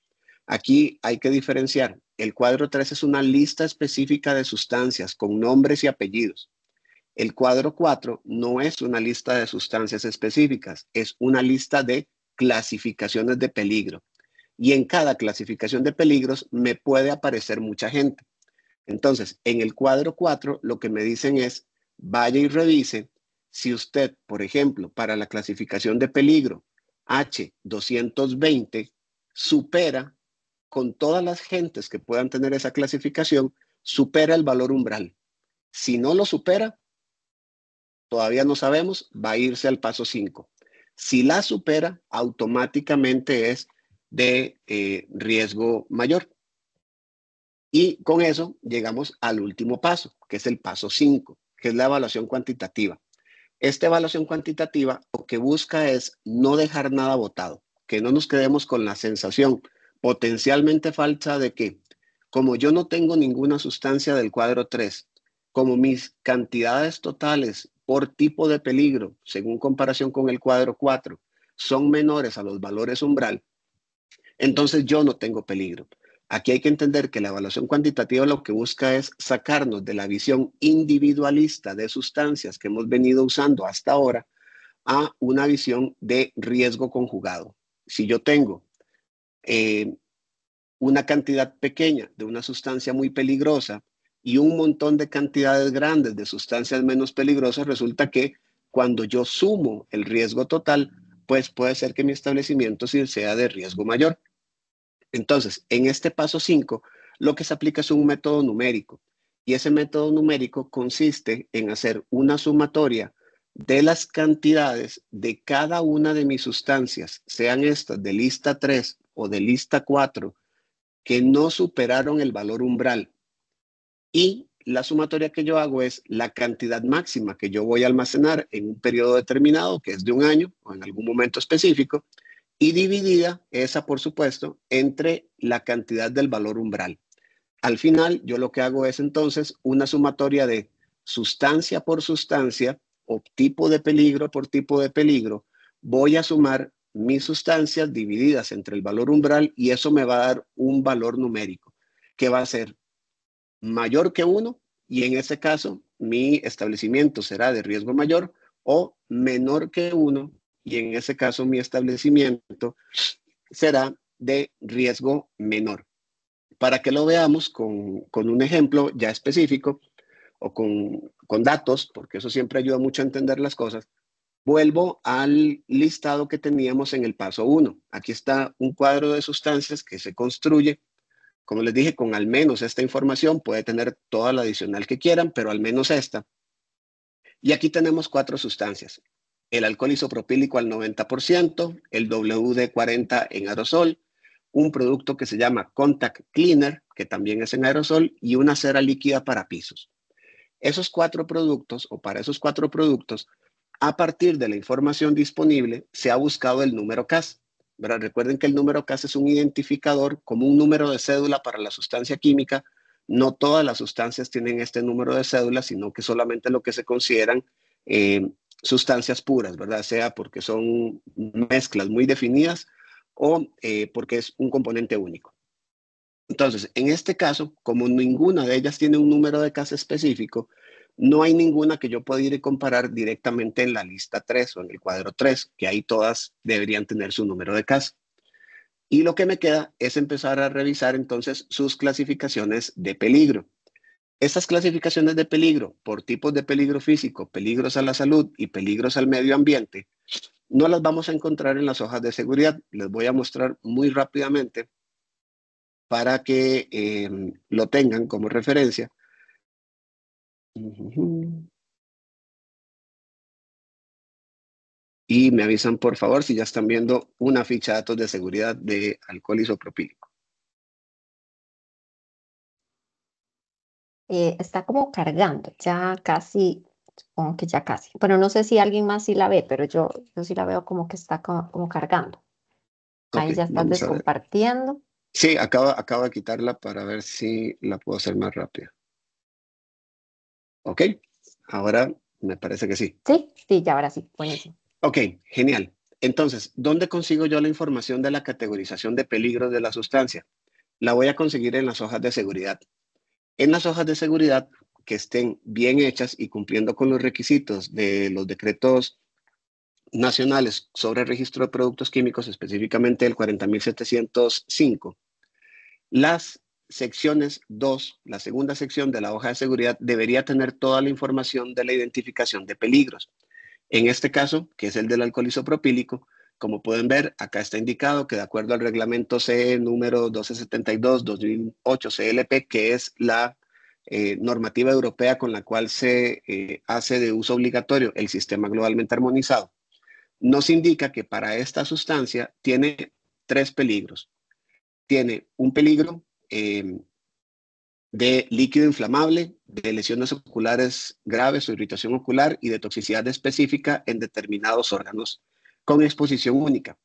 Aquí hay que diferenciar. El cuadro 3 es una lista específica de sustancias con nombres y apellidos. El cuadro 4 no es una lista de sustancias específicas, es una lista de clasificaciones de peligro. Y en cada clasificación de peligros me puede aparecer mucha gente. Entonces, en el cuadro 4, lo que me dicen es, vaya y revise si usted, por ejemplo, para la clasificación de peligro H220, supera con todas las gentes que puedan tener esa clasificación, supera el valor umbral. Si no lo supera, todavía no sabemos, va a irse al paso 5. Si la supera, automáticamente es de riesgo mayor. Y con eso llegamos al último paso, que es el paso 5, que es la evaluación cuantitativa. Esta evaluación cuantitativa lo que busca es no dejar nada botado, que no nos quedemos con la sensación potencialmente falsa de que, como yo no tengo ninguna sustancia del cuadro 3, como mis cantidades totales por tipo de peligro, según comparación con el cuadro 4, son menores a los valores umbral, entonces yo no tengo peligro. Aquí hay que entender que la evaluación cuantitativa lo que busca es sacarnos de la visión individualista de sustancias que hemos venido usando hasta ahora a una visión de riesgo conjugado. Si yo tengo una cantidad pequeña de una sustancia muy peligrosa y un montón de cantidades grandes de sustancias menos peligrosas, resulta que cuando yo sumo el riesgo total, pues puede ser que mi establecimiento sí sea de riesgo mayor. Entonces, en este paso 5, lo que se aplica es un método numérico. Y ese método numérico consiste en hacer una sumatoria de las cantidades de cada una de mis sustancias, sean estas de lista 3 o de lista 4, que no superaron el valor umbral. Y la sumatoria que yo hago es la cantidad máxima que yo voy a almacenar en un periodo determinado, que es de un año o en algún momento específico, y dividida esa, por supuesto, entre la cantidad del valor umbral. Al final, yo lo que hago es entonces una sumatoria de sustancia por sustancia o tipo de peligro por tipo de peligro. Voy a sumar mis sustancias divididas entre el valor umbral y eso me va a dar un valor numérico que va a ser mayor que 1 y en ese caso mi establecimiento será de riesgo mayor o menor que 1 y en ese caso mi establecimiento será de riesgo menor. Para que lo veamos con un ejemplo ya específico o con datos, porque eso siempre ayuda mucho a entender las cosas, vuelvo al listado que teníamos en el paso 1. Aquí está un cuadro de sustancias que se construye. Como les dije, con al menos esta información, puede tener toda la adicional que quieran, pero al menos esta. Y aquí tenemos 4 sustancias. El alcohol isopropílico al 90%, el WD-40 en aerosol, un producto que se llama Contact Cleaner, que también es en aerosol, y una cera líquida para pisos. Esos 4 productos, o para esos 4 productos, a partir de la información disponible, se ha buscado el número CAS. ¿Verdad? Recuerden que el número CAS es un identificador como un número de cédula para la sustancia química. No todas las sustancias tienen este número de cédula, sino que solamente lo que se consideran sustancias puras, ¿verdad? Sea porque son mezclas muy definidas o porque es un componente único. Entonces, en este caso, como ninguna de ellas tiene un número de CAS específico, no hay ninguna que yo pueda ir y comparar directamente en la lista 3 o en el cuadro 3, que ahí todas deberían tener su número de CAS. Y lo que me queda es empezar a revisar entonces sus clasificaciones de peligro. Estas clasificaciones de peligro por tipos de peligro físico, peligros a la salud y peligros al medio ambiente, no las vamos a encontrar en las hojas de seguridad. Les voy a mostrar muy rápidamente para que lo tengan como referencia. Y me avisan, por favor, si ya están viendo una ficha de datos de seguridad de alcohol isopropílico. Está como cargando, ya casi, supongo que ya casi. Bueno, no sé si alguien más sí la ve, pero yo sí la veo como que está como cargando. Ok, Ahí ya estás vamos a ver. descompartiendo. Sí, acabo de quitarla para ver si la puedo hacer más rápida. Ok, ahora me parece que sí. Sí, sí, ya ahora sí, buenísimo. Ok, genial. Entonces, ¿dónde consigo yo la información de la categorización de peligros de la sustancia? La voy a conseguir en las hojas de seguridad. En las hojas de seguridad que estén bien hechas y cumpliendo con los requisitos de los decretos nacionales sobre el registro de productos químicos, específicamente el 40.705, las secciones 2, la segunda sección de la hoja de seguridad, debería tener toda la información de la identificación de peligros. En este caso, que es el del alcohol isopropílico, como pueden ver, acá está indicado que de acuerdo al reglamento CE número 1272-2008 CLP, que es la normativa europea con la cual se hace de uso obligatorio el sistema globalmente armonizado, nos indica que para esta sustancia tiene tres peligros. Tiene un peligro de líquido inflamable, de lesiones oculares graves o irritación ocular y de toxicidad específica en determinados órganos con exposición única.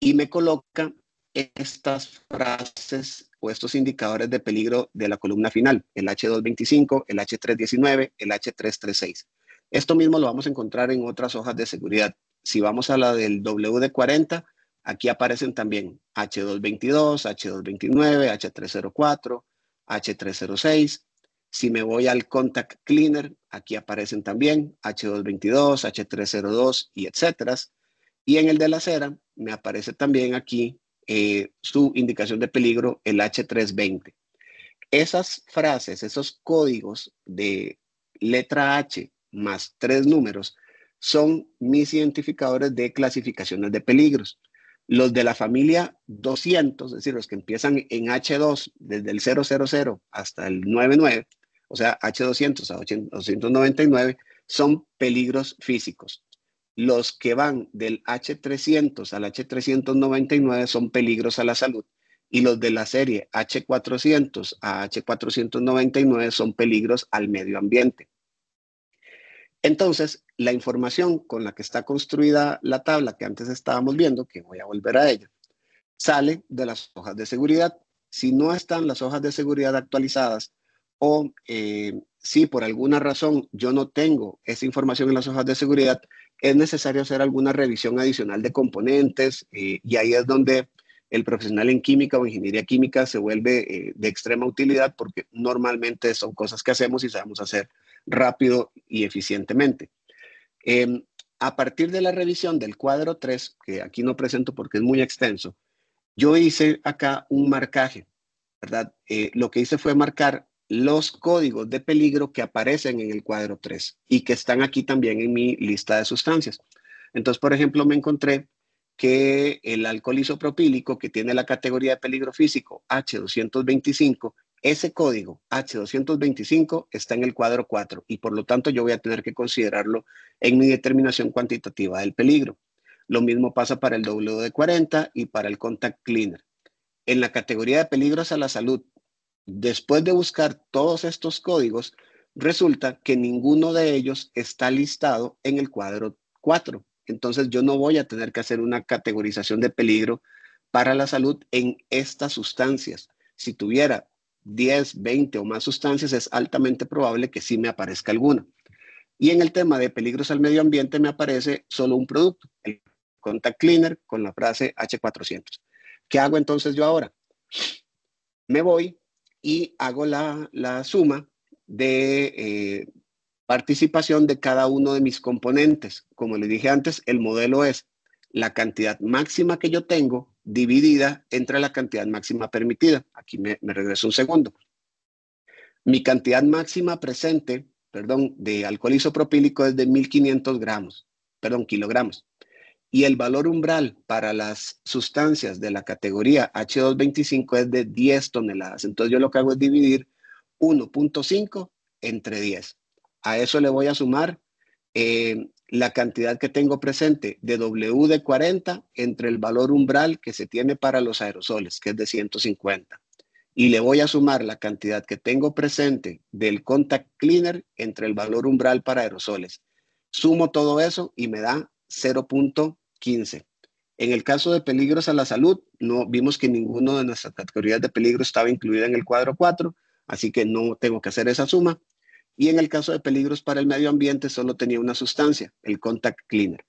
Y me coloca estas frases o estos indicadores de peligro de la columna final, el H225, el H319, el H336. Esto mismo lo vamos a encontrar en otras hojas de seguridad. Si vamos a la del WD-40, aquí aparecen también H222, H229, H304, H306. Si me voy al Contact Cleaner, aquí aparecen también H222, H302 y etcétera. Y en el de la cera me aparece también aquí su indicación de peligro, el H320. Esas frases, esos códigos de letra H más 3 números son mis identificadores de clasificaciones de peligros. Los de la familia 200, es decir, los que empiezan en H2 desde el 000 hasta el 99, o sea, H200 a 299, son peligros físicos. Los que van del H300 al H399 son peligros a la salud y los de la serie H400 a H499 son peligros al medio ambiente. Entonces, la información con la que está construida la tabla que antes estábamos viendo, que voy a volver a ella, sale de las hojas de seguridad. Si no están las hojas de seguridad actualizadas o si por alguna razón yo no tengo esa información en las hojas de seguridad, es necesario hacer alguna revisión adicional de componentes y ahí es donde el profesional en química o ingeniería química se vuelve de extrema utilidad porque normalmente son cosas que hacemos y sabemos hacer rápido y eficientemente. A partir de la revisión del cuadro 3, que aquí no presento porque es muy extenso, yo hice acá un marcaje, ¿verdad? Lo que hice fue marcar los códigos de peligro que aparecen en el cuadro 3 y que están aquí también en mi lista de sustancias. Entonces, por ejemplo, me encontré que el alcohol isopropílico, que tiene la categoría de peligro físico H225, ese código H225 está en el cuadro 4 y por lo tanto yo voy a tener que considerarlo en mi determinación cuantitativa del peligro. Lo mismo pasa para el WD-40 y para el Contact Cleaner. En la categoría de peligros a la salud, después de buscar todos estos códigos, resulta que ninguno de ellos está listado en el cuadro 4. Entonces yo no voy a tener que hacer una categorización de peligro para la salud en estas sustancias. Si tuviera 10, 20 o más sustancias, es altamente probable que sí me aparezca alguna. Y en el tema de peligros al medio ambiente me aparece solo un producto, el Contact Cleaner con la frase H400. ¿Qué hago entonces yo ahora? Me voy y hago la suma de participación de cada uno de mis componentes. Como les dije antes, el modelo es la cantidad máxima que yo tengo dividida entre la cantidad máxima permitida. Aquí me regreso un segundo. Mi cantidad máxima presente, de alcohol isopropílico es de 1500 kilogramos. Y el valor umbral para las sustancias de la categoría H225 es de 10 toneladas. Entonces yo lo que hago es dividir 1.5 entre 10. A eso le voy a sumar la cantidad que tengo presente de WD-40 entre el valor umbral que se tiene para los aerosoles, que es de 150. Y le voy a sumar la cantidad que tengo presente del Contact Cleaner entre el valor umbral para aerosoles. Sumo todo eso y me da 0.15. En el caso de peligros a la salud, no vimos que ninguno de nuestras categorías de peligro estaba incluida en el cuadro 4, así que no tengo que hacer esa suma. Y en el caso de peligros para el medio ambiente, solo tenía una sustancia, el Contact Cleaner.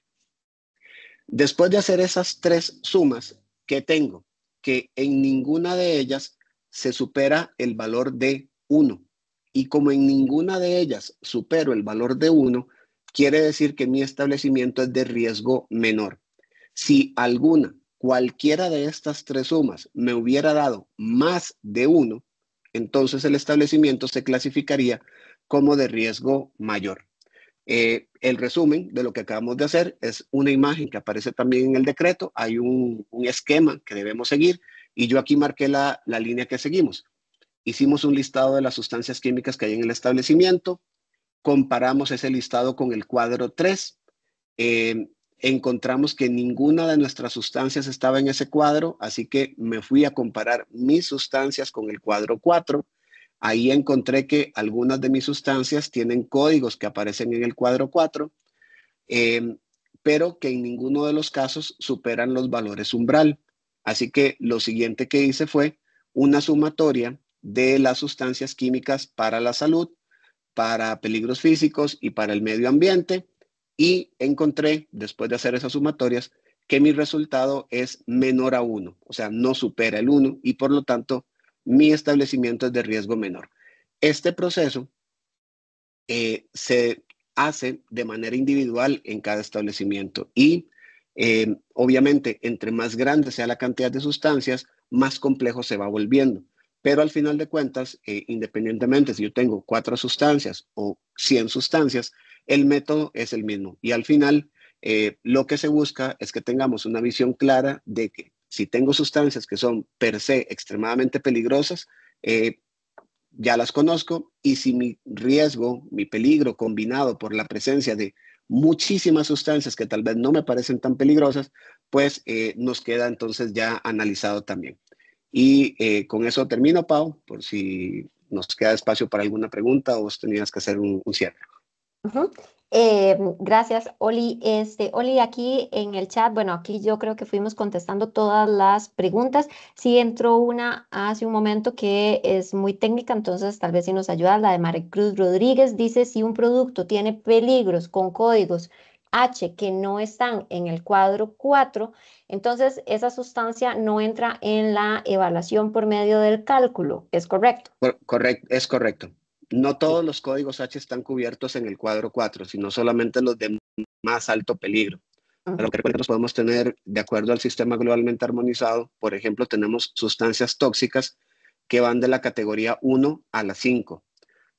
Después de hacer esas tres sumas, ¿qué tengo? Que en ninguna de ellas se supera el valor de 1. Y como en ninguna de ellas supero el valor de 1, quiere decir que mi establecimiento es de riesgo menor. Si cualquiera de estas tres sumas me hubiera dado más de 1, entonces el establecimiento se clasificaría como de riesgo mayor. El resumen de lo que acabamos de hacer es una imagen que aparece también en el decreto. Hay un esquema que debemos seguir y yo aquí marqué la línea que seguimos. Hicimos un listado de las sustancias químicas que hay en el establecimiento, comparamos ese listado con el cuadro 3, encontramos que ninguna de nuestras sustancias estaba en ese cuadro, así que me fui a comparar mis sustancias con el cuadro 4. Ahí encontré que algunas de mis sustancias tienen códigos que aparecen en el cuadro 4, pero que en ninguno de los casos superan los valores umbral. Así que lo siguiente que hice fue una sumatoria de las sustancias químicas para la salud, para peligros físicos y para el medio ambiente, y encontré, después de hacer esas sumatorias, que mi resultado es menor a 1, o sea, no supera el 1, y por lo tanto mi establecimiento es de riesgo menor. Este proceso se hace de manera individual en cada establecimiento y obviamente entre más grande sea la cantidad de sustancias, más complejo se va volviendo. Pero al final de cuentas, independientemente si yo tengo 4 sustancias o 100 sustancias, el método es el mismo. Y al final, lo que se busca es que tengamos una visión clara de que si tengo sustancias que son per se extremadamente peligrosas, ya las conozco, y si mi riesgo, mi peligro combinado por la presencia de muchísimas sustancias que tal vez no me parecen tan peligrosas, pues nos queda entonces ya analizado también. Y con eso termino, Pau, por si nos queda espacio para alguna pregunta o vos tenías que hacer un cierre. Ujú. Gracias, Oli. Oli, aquí en el chat, bueno, aquí yo creo que fuimos contestando todas las preguntas. Sí entró una hace un momento que es muy técnica, entonces tal vez si nos ayuda, la de Maricruz Rodríguez. Dice, si un producto tiene peligros con códigos H que no están en el cuadro 4, entonces esa sustancia no entra en la evaluación por medio del cálculo. ¿Es correcto? Correcto, es correcto. No Sí. todos los códigos H están cubiertos en el cuadro 4, sino solamente los de más alto peligro. Pero Ujú. que nosotros podemos tener, de acuerdo al sistema globalmente armonizado, por ejemplo, tenemos sustancias tóxicas que van de la categoría 1 a la 5.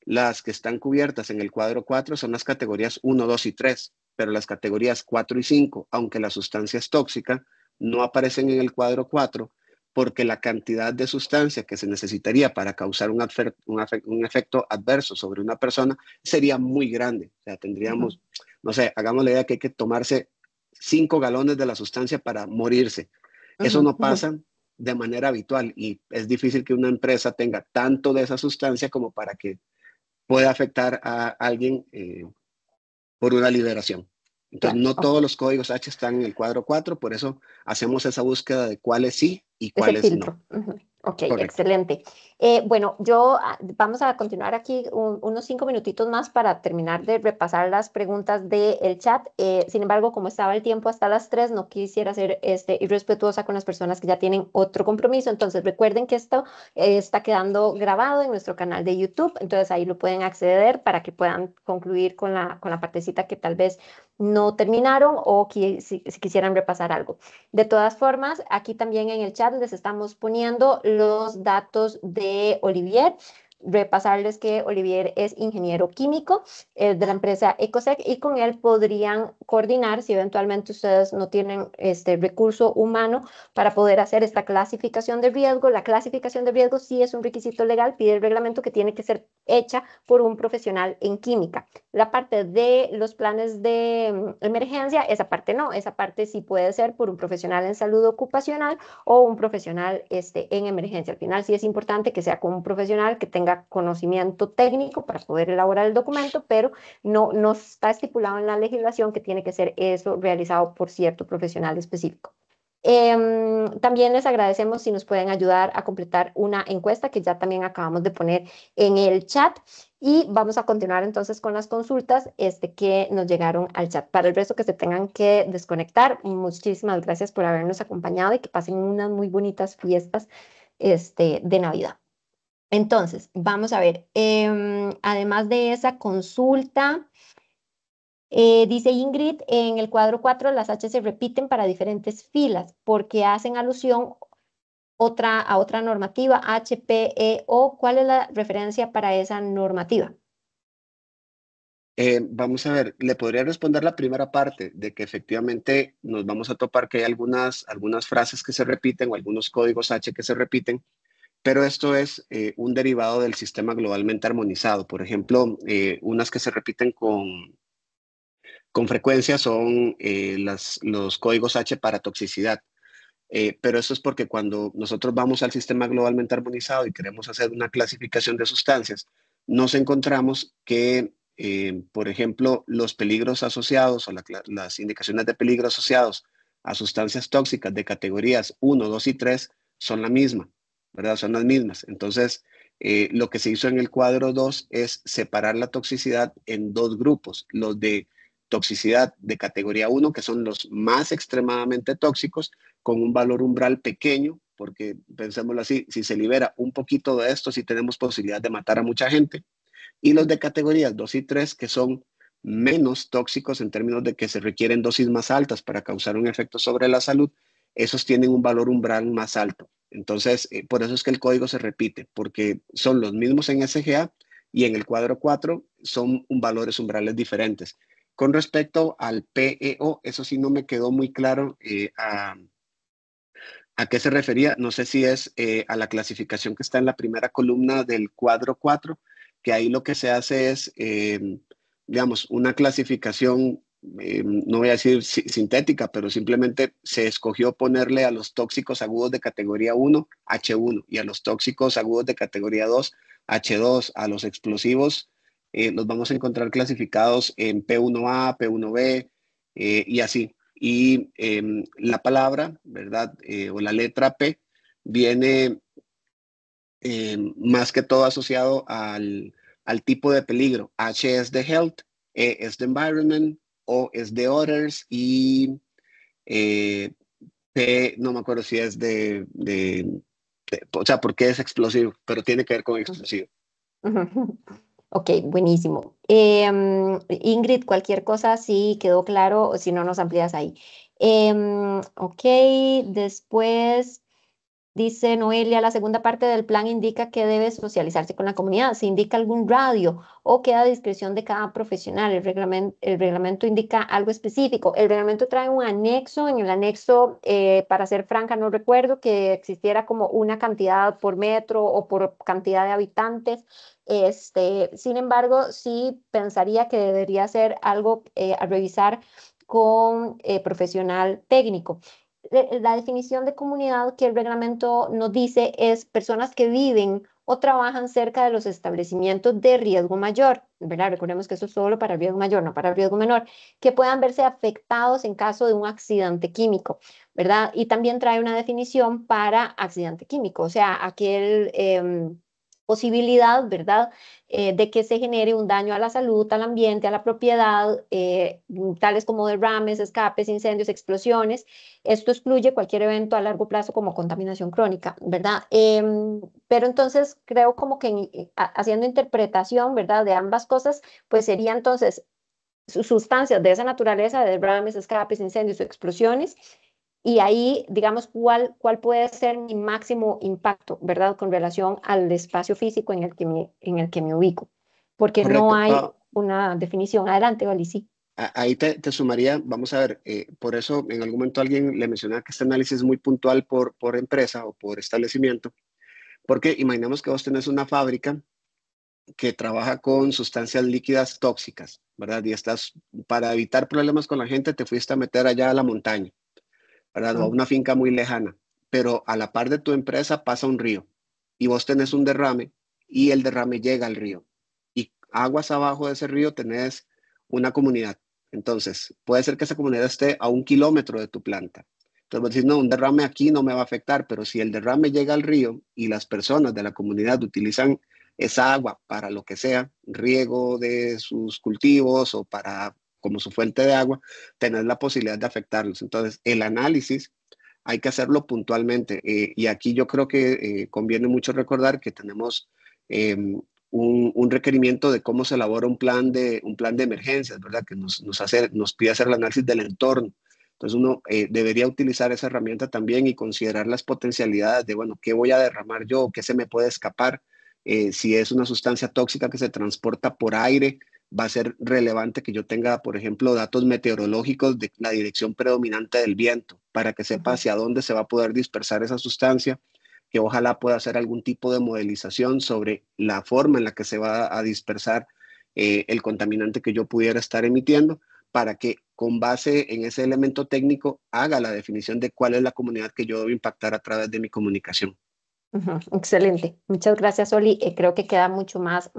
Las que están cubiertas en el cuadro 4 son las categorías 1, 2 y 3, pero las categorías 4 y 5, aunque la sustancia es tóxica, no aparecen en el cuadro 4 porque la cantidad de sustancia que se necesitaría para causar un efecto adverso sobre una persona sería muy grande. O sea, Ujú. tendríamos, no sé, hagamos la idea que hay que tomarse 5 galones de la sustancia para morirse. Eso Ujú. no pasa de manera habitual y es difícil que una empresa tenga tanto de esa sustancia como para que puede afectar a alguien por una liberación. Entonces, Claro, no ok. todos los códigos H están en el cuadro 4, por eso hacemos esa búsqueda de cuáles sí y Ese cuáles no. filtro. Ujú. Ok, Correcto. excelente. Bueno, vamos a continuar aquí unos 5 minutitos más para terminar de repasar las preguntas del chat. Sin embargo, como estaba el tiempo hasta las 3, no quisiera ser irrespetuosa con las personas que ya tienen otro compromiso. Entonces, recuerden que esto está quedando grabado en nuestro canal de YouTube. Entonces, ahí lo pueden acceder para que puedan concluir con la partecita que tal vez no terminaron o si quisieran repasar algo. De todas formas, aquí también en el chat les estamos poniendo los datos de Olivier. Repasarles que Olivier es ingeniero químico de la empresa Ecosec y con él podrían coordinar si eventualmente ustedes no tienen este recurso humano para poder hacer esta clasificación de riesgo. La clasificación de riesgo sí es un requisito legal, pide el reglamento que tiene que ser hecha por un profesional en química. La parte de los planes de emergencia, esa parte no, esa parte sí puede ser por un profesional en salud ocupacional o un profesional en emergencia. Al final sí es importante que sea con un profesional que tenga conocimiento técnico para poder elaborar el documento, pero no está estipulado en la legislación que tiene que ser eso realizado por cierto profesional específico. También les agradecemos si nos pueden ayudar a completar una encuesta que ya también acabamos de poner en el chat. Y vamos a continuar entonces con las consultas que nos llegaron al chat. Para el resto que se tengan que desconectar, muchísimas gracias por habernos acompañado y que pasen unas muy bonitas fiestas de Navidad. Entonces, vamos a ver, además de esa consulta, dice Ingrid, en el cuadro 4 las H se repiten para diferentes filas porque hacen alusión a otra normativa, HPEO. ¿Cuál es la referencia para esa normativa? Vamos a ver, le podría responder la primera parte de que efectivamente nos vamos a topar que hay algunas frases que se repiten o algunos códigos H que se repiten, pero esto es un derivado del sistema globalmente armonizado. Por ejemplo, unas que se repiten con frecuencia son los códigos H para toxicidad. Pero eso es porque cuando nosotros vamos al sistema globalmente armonizado y queremos hacer una clasificación de sustancias, nos encontramos que, por ejemplo, los peligros asociados o las indicaciones de peligro asociados a sustancias tóxicas de categorías 1, 2 y 3 son la misma, ¿verdad? Son las mismas. Entonces, lo que se hizo en el cuadro 2 es separar la toxicidad en dos grupos, los de toxicidad de categoría 1, que son los más extremadamente tóxicos, con un valor umbral pequeño, porque pensémoslo así, si se libera un poquito de esto, sí tenemos posibilidad de matar a mucha gente, y los de categorías 2 y 3, que son menos tóxicos en términos de que se requieren dosis más altas para causar un efecto sobre la salud, esos tienen un valor umbral más alto. Entonces, por eso es que el código se repite, porque son los mismos en SGA y en el cuadro 4 son valores umbrales diferentes. Con respecto al PEO, eso sí no me quedó muy claro a qué se refería. No sé si es a la clasificación que está en la primera columna del cuadro 4, que ahí lo que se hace es, digamos, una clasificación, no voy a decir sintética, pero simplemente se escogió ponerle a los tóxicos agudos de categoría 1, H1, y a los tóxicos agudos de categoría 2, H2, a los explosivos. Los vamos a encontrar clasificados en P1A, P1B y así. Y la palabra, ¿verdad? O la letra P viene más que todo asociado al tipo de peligro. H es de health, E es de environment, O es de others y eh, P no me acuerdo si es o sea, porque es explosivo, pero tiene que ver con explosivo. Ok, buenísimo. Ingrid, cualquier cosa, si quedó claro, o si no, nos amplías ahí. Ok, después dice Noelia, la segunda parte del plan indica que debe socializarse con la comunidad. ¿Se indica algún radio o queda a discreción de cada profesional? El reglamento indica algo específico. El reglamento trae un anexo. En el anexo, para ser franca, no recuerdo que existiera como una cantidad por metro o por cantidad de habitantes. Sin embargo, sí pensaría que debería ser algo a revisar con profesional técnico. La definición de comunidad que el reglamento nos dice es personas que viven o trabajan cerca de los establecimientos de riesgo mayor, ¿verdad? Recordemos que eso es solo para riesgo mayor, no para riesgo menor, que puedan verse afectados en caso de un accidente químico, ¿verdad? Y también trae una definición para accidente químico, o sea, aquel posibilidad, ¿verdad? De que se genere un daño a la salud, al ambiente, a la propiedad, tales como derrames, escapes, incendios, explosiones. Esto excluye cualquier evento a largo plazo como contaminación crónica, ¿verdad? Pero entonces creo como que haciendo interpretación, ¿verdad? De ambas cosas, pues sería entonces sustancias de esa naturaleza, de derrames, escapes, incendios o explosiones, y ahí, digamos, cuál puede ser mi máximo impacto, ¿verdad? Con relación al espacio físico en el que me ubico, porque no Correcto. hay una definición. Adelante, Vali, sí. Ahí te sumaría, vamos a ver, por eso en algún momento alguien le mencionaba que este análisis es muy puntual por empresa o por establecimiento, porque imaginemos que vos tenés una fábrica que trabaja con sustancias líquidas tóxicas, ¿verdad? Y estás, para evitar problemas con la gente, te fuiste a meter allá a la montaña, ¿verdad? O a Mm. una finca muy lejana, pero a la par de tu empresa pasa un río y vos tenés un derrame y el derrame llega al río. Y aguas abajo de ese río tenés una comunidad. Entonces, puede ser que esa comunidad esté a 1 kilómetro de tu planta. Entonces, vos decís, no, un derrame aquí no me va a afectar, pero si el derrame llega al río y las personas de la comunidad utilizan esa agua para lo que sea, riego de sus cultivos o para como su fuente de agua, tener la posibilidad de afectarlos. Entonces, el análisis hay que hacerlo puntualmente. Y aquí yo creo que conviene mucho recordar que tenemos un requerimiento de cómo se elabora un plan de emergencias, ¿verdad? Que nos pide hacer el análisis del entorno. Entonces uno debería utilizar esa herramienta también y considerar las potencialidades de, bueno, ¿qué voy a derramar yo? ¿Qué se me puede escapar? Si es una sustancia tóxica que se transporta por aire, va a ser relevante que yo tenga, por ejemplo, datos meteorológicos de la dirección predominante del viento para que sepa Ujú. hacia dónde se va a poder dispersar esa sustancia, que ojalá pueda hacer algún tipo de modelización sobre la forma en la que se va a dispersar el contaminante que yo pudiera estar emitiendo para que con base en ese elemento técnico haga la definición de cuál es la comunidad que yo debo impactar a través de mi comunicación. Excelente, muchas gracias, Oli. Creo que queda mucho más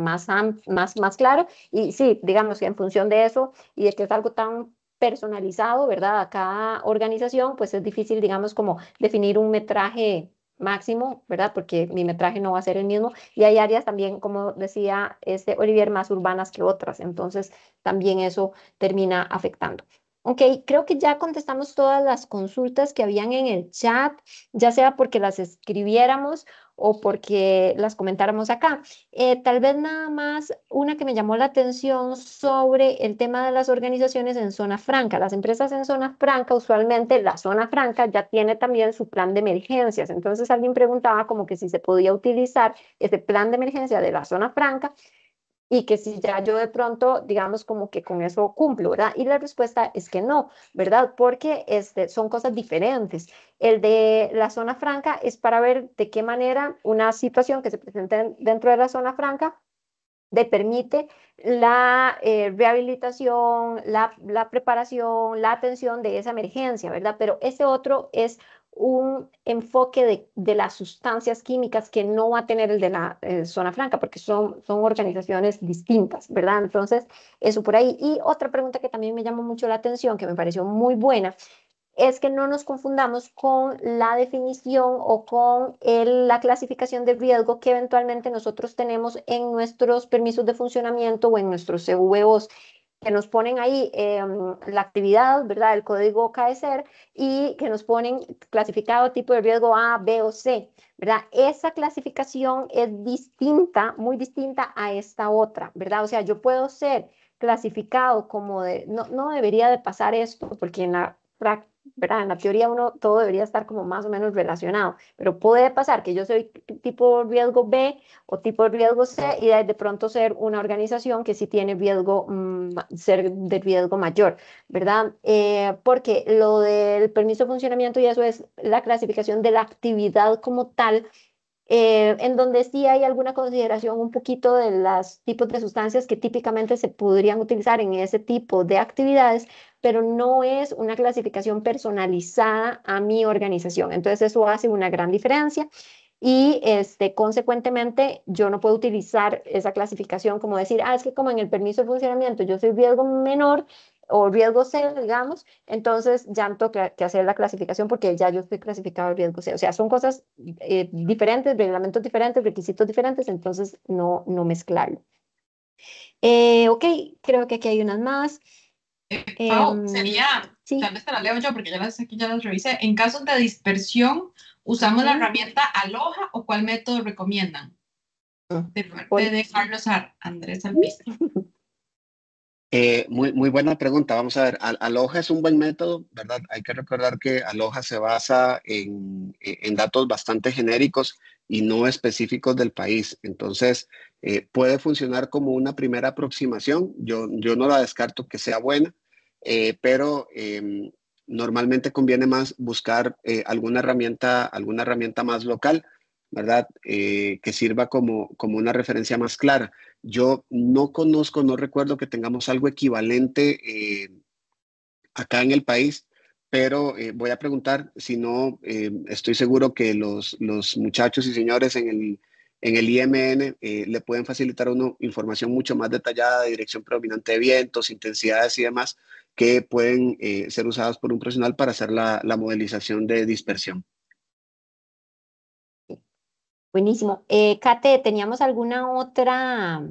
claro. Y sí, digamos que en función de eso y de que es algo tan personalizado, ¿verdad? A cada organización, pues es difícil, digamos, como definir un metraje máximo, ¿verdad? Porque mi metraje no va a ser el mismo. Y hay áreas también, como decía Olivier, más urbanas que otras. Entonces, también eso termina afectando. Ok, creo que ya contestamos todas las consultas que habían en el chat, ya sea porque las escribiéramos o porque las comentáramos acá. Tal vez nada más una que me llamó la atención sobre el tema de las organizaciones en zona franca. Las empresas en zona franca, usualmente la zona franca ya tiene también su plan de emergencias. Entonces alguien preguntaba como que si se podía utilizar ese plan de emergencia de la zona franca y que si ya yo de pronto, digamos, como que con eso cumplo, ¿verdad? Y la respuesta es que no, ¿verdad? Porque son cosas diferentes. El de la zona franca es para ver de qué manera una situación que se presenta dentro de la zona franca permite la rehabilitación, la preparación, la atención de esa emergencia, ¿verdad? Pero ese otro es un enfoque de las sustancias químicas que no va a tener el de la zona franca, porque son organizaciones distintas, ¿verdad? Entonces, eso por ahí. Y otra pregunta que también me llamó mucho la atención, que me pareció muy buena, es que no nos confundamos con la definición o con la clasificación de riesgo que eventualmente nosotros tenemos en nuestros permisos de funcionamiento o en nuestros CVOs, que nos ponen ahí la actividad, ¿verdad? El código KSR y que nos ponen clasificado tipo de riesgo A, B o C, ¿verdad? Esa clasificación es distinta, muy distinta a esta otra, ¿verdad? O sea, yo puedo ser clasificado como no debería de pasar esto, porque en la práctica, ¿verdad? En la teoría uno todo debería estar como más o menos relacionado, pero puede pasar que yo soy tipo riesgo B o tipo riesgo C y de pronto ser una organización que sí tiene riesgo, ser de riesgo mayor, ¿verdad? Porque lo del permiso de funcionamiento y eso es la clasificación de la actividad como tal, en donde sí hay alguna consideración un poquito de los tipos de sustancias que típicamente se podrían utilizar en ese tipo de actividades, pero no es una clasificación personalizada a mi organización. Entonces eso hace una gran diferencia y consecuentemente yo no puedo utilizar esa clasificación como decir, es que como en el permiso de funcionamiento yo soy riesgo menor o riesgo cero, digamos, entonces ya no tengo que hacer la clasificación porque ya yo estoy clasificado en riesgo cero. O sea, son cosas diferentes, reglamentos diferentes, requisitos diferentes, entonces no mezclarlo. Ok, creo que aquí hay unas más. Pau, sería, Sí. tal vez te la leo yo porque aquí ya las revisé. En casos de dispersión, ¿usamos la herramienta Aloha o cuál método recomiendan? De parte de Carlos Andrés Alpiza. Muy buena pregunta. Vamos a ver, Aloha es un buen método, ¿verdad? Hay que recordar que Aloha se basa en datos bastante genéricos y no específicos del país. Entonces, puede funcionar como una primera aproximación. Yo no la descarto que sea buena, pero normalmente conviene más buscar alguna herramienta más local, ¿verdad? Que sirva como una referencia más clara. Yo no conozco, no recuerdo que tengamos algo equivalente acá en el país, pero voy a preguntar, si no, estoy seguro que los muchachos y señores en el IMN le pueden facilitar a uno información mucho más detallada de dirección predominante de vientos, intensidades y demás, que pueden ser usadas por un profesional para hacer la modelización de dispersión. Buenísimo. Kate, ¿teníamos alguna otra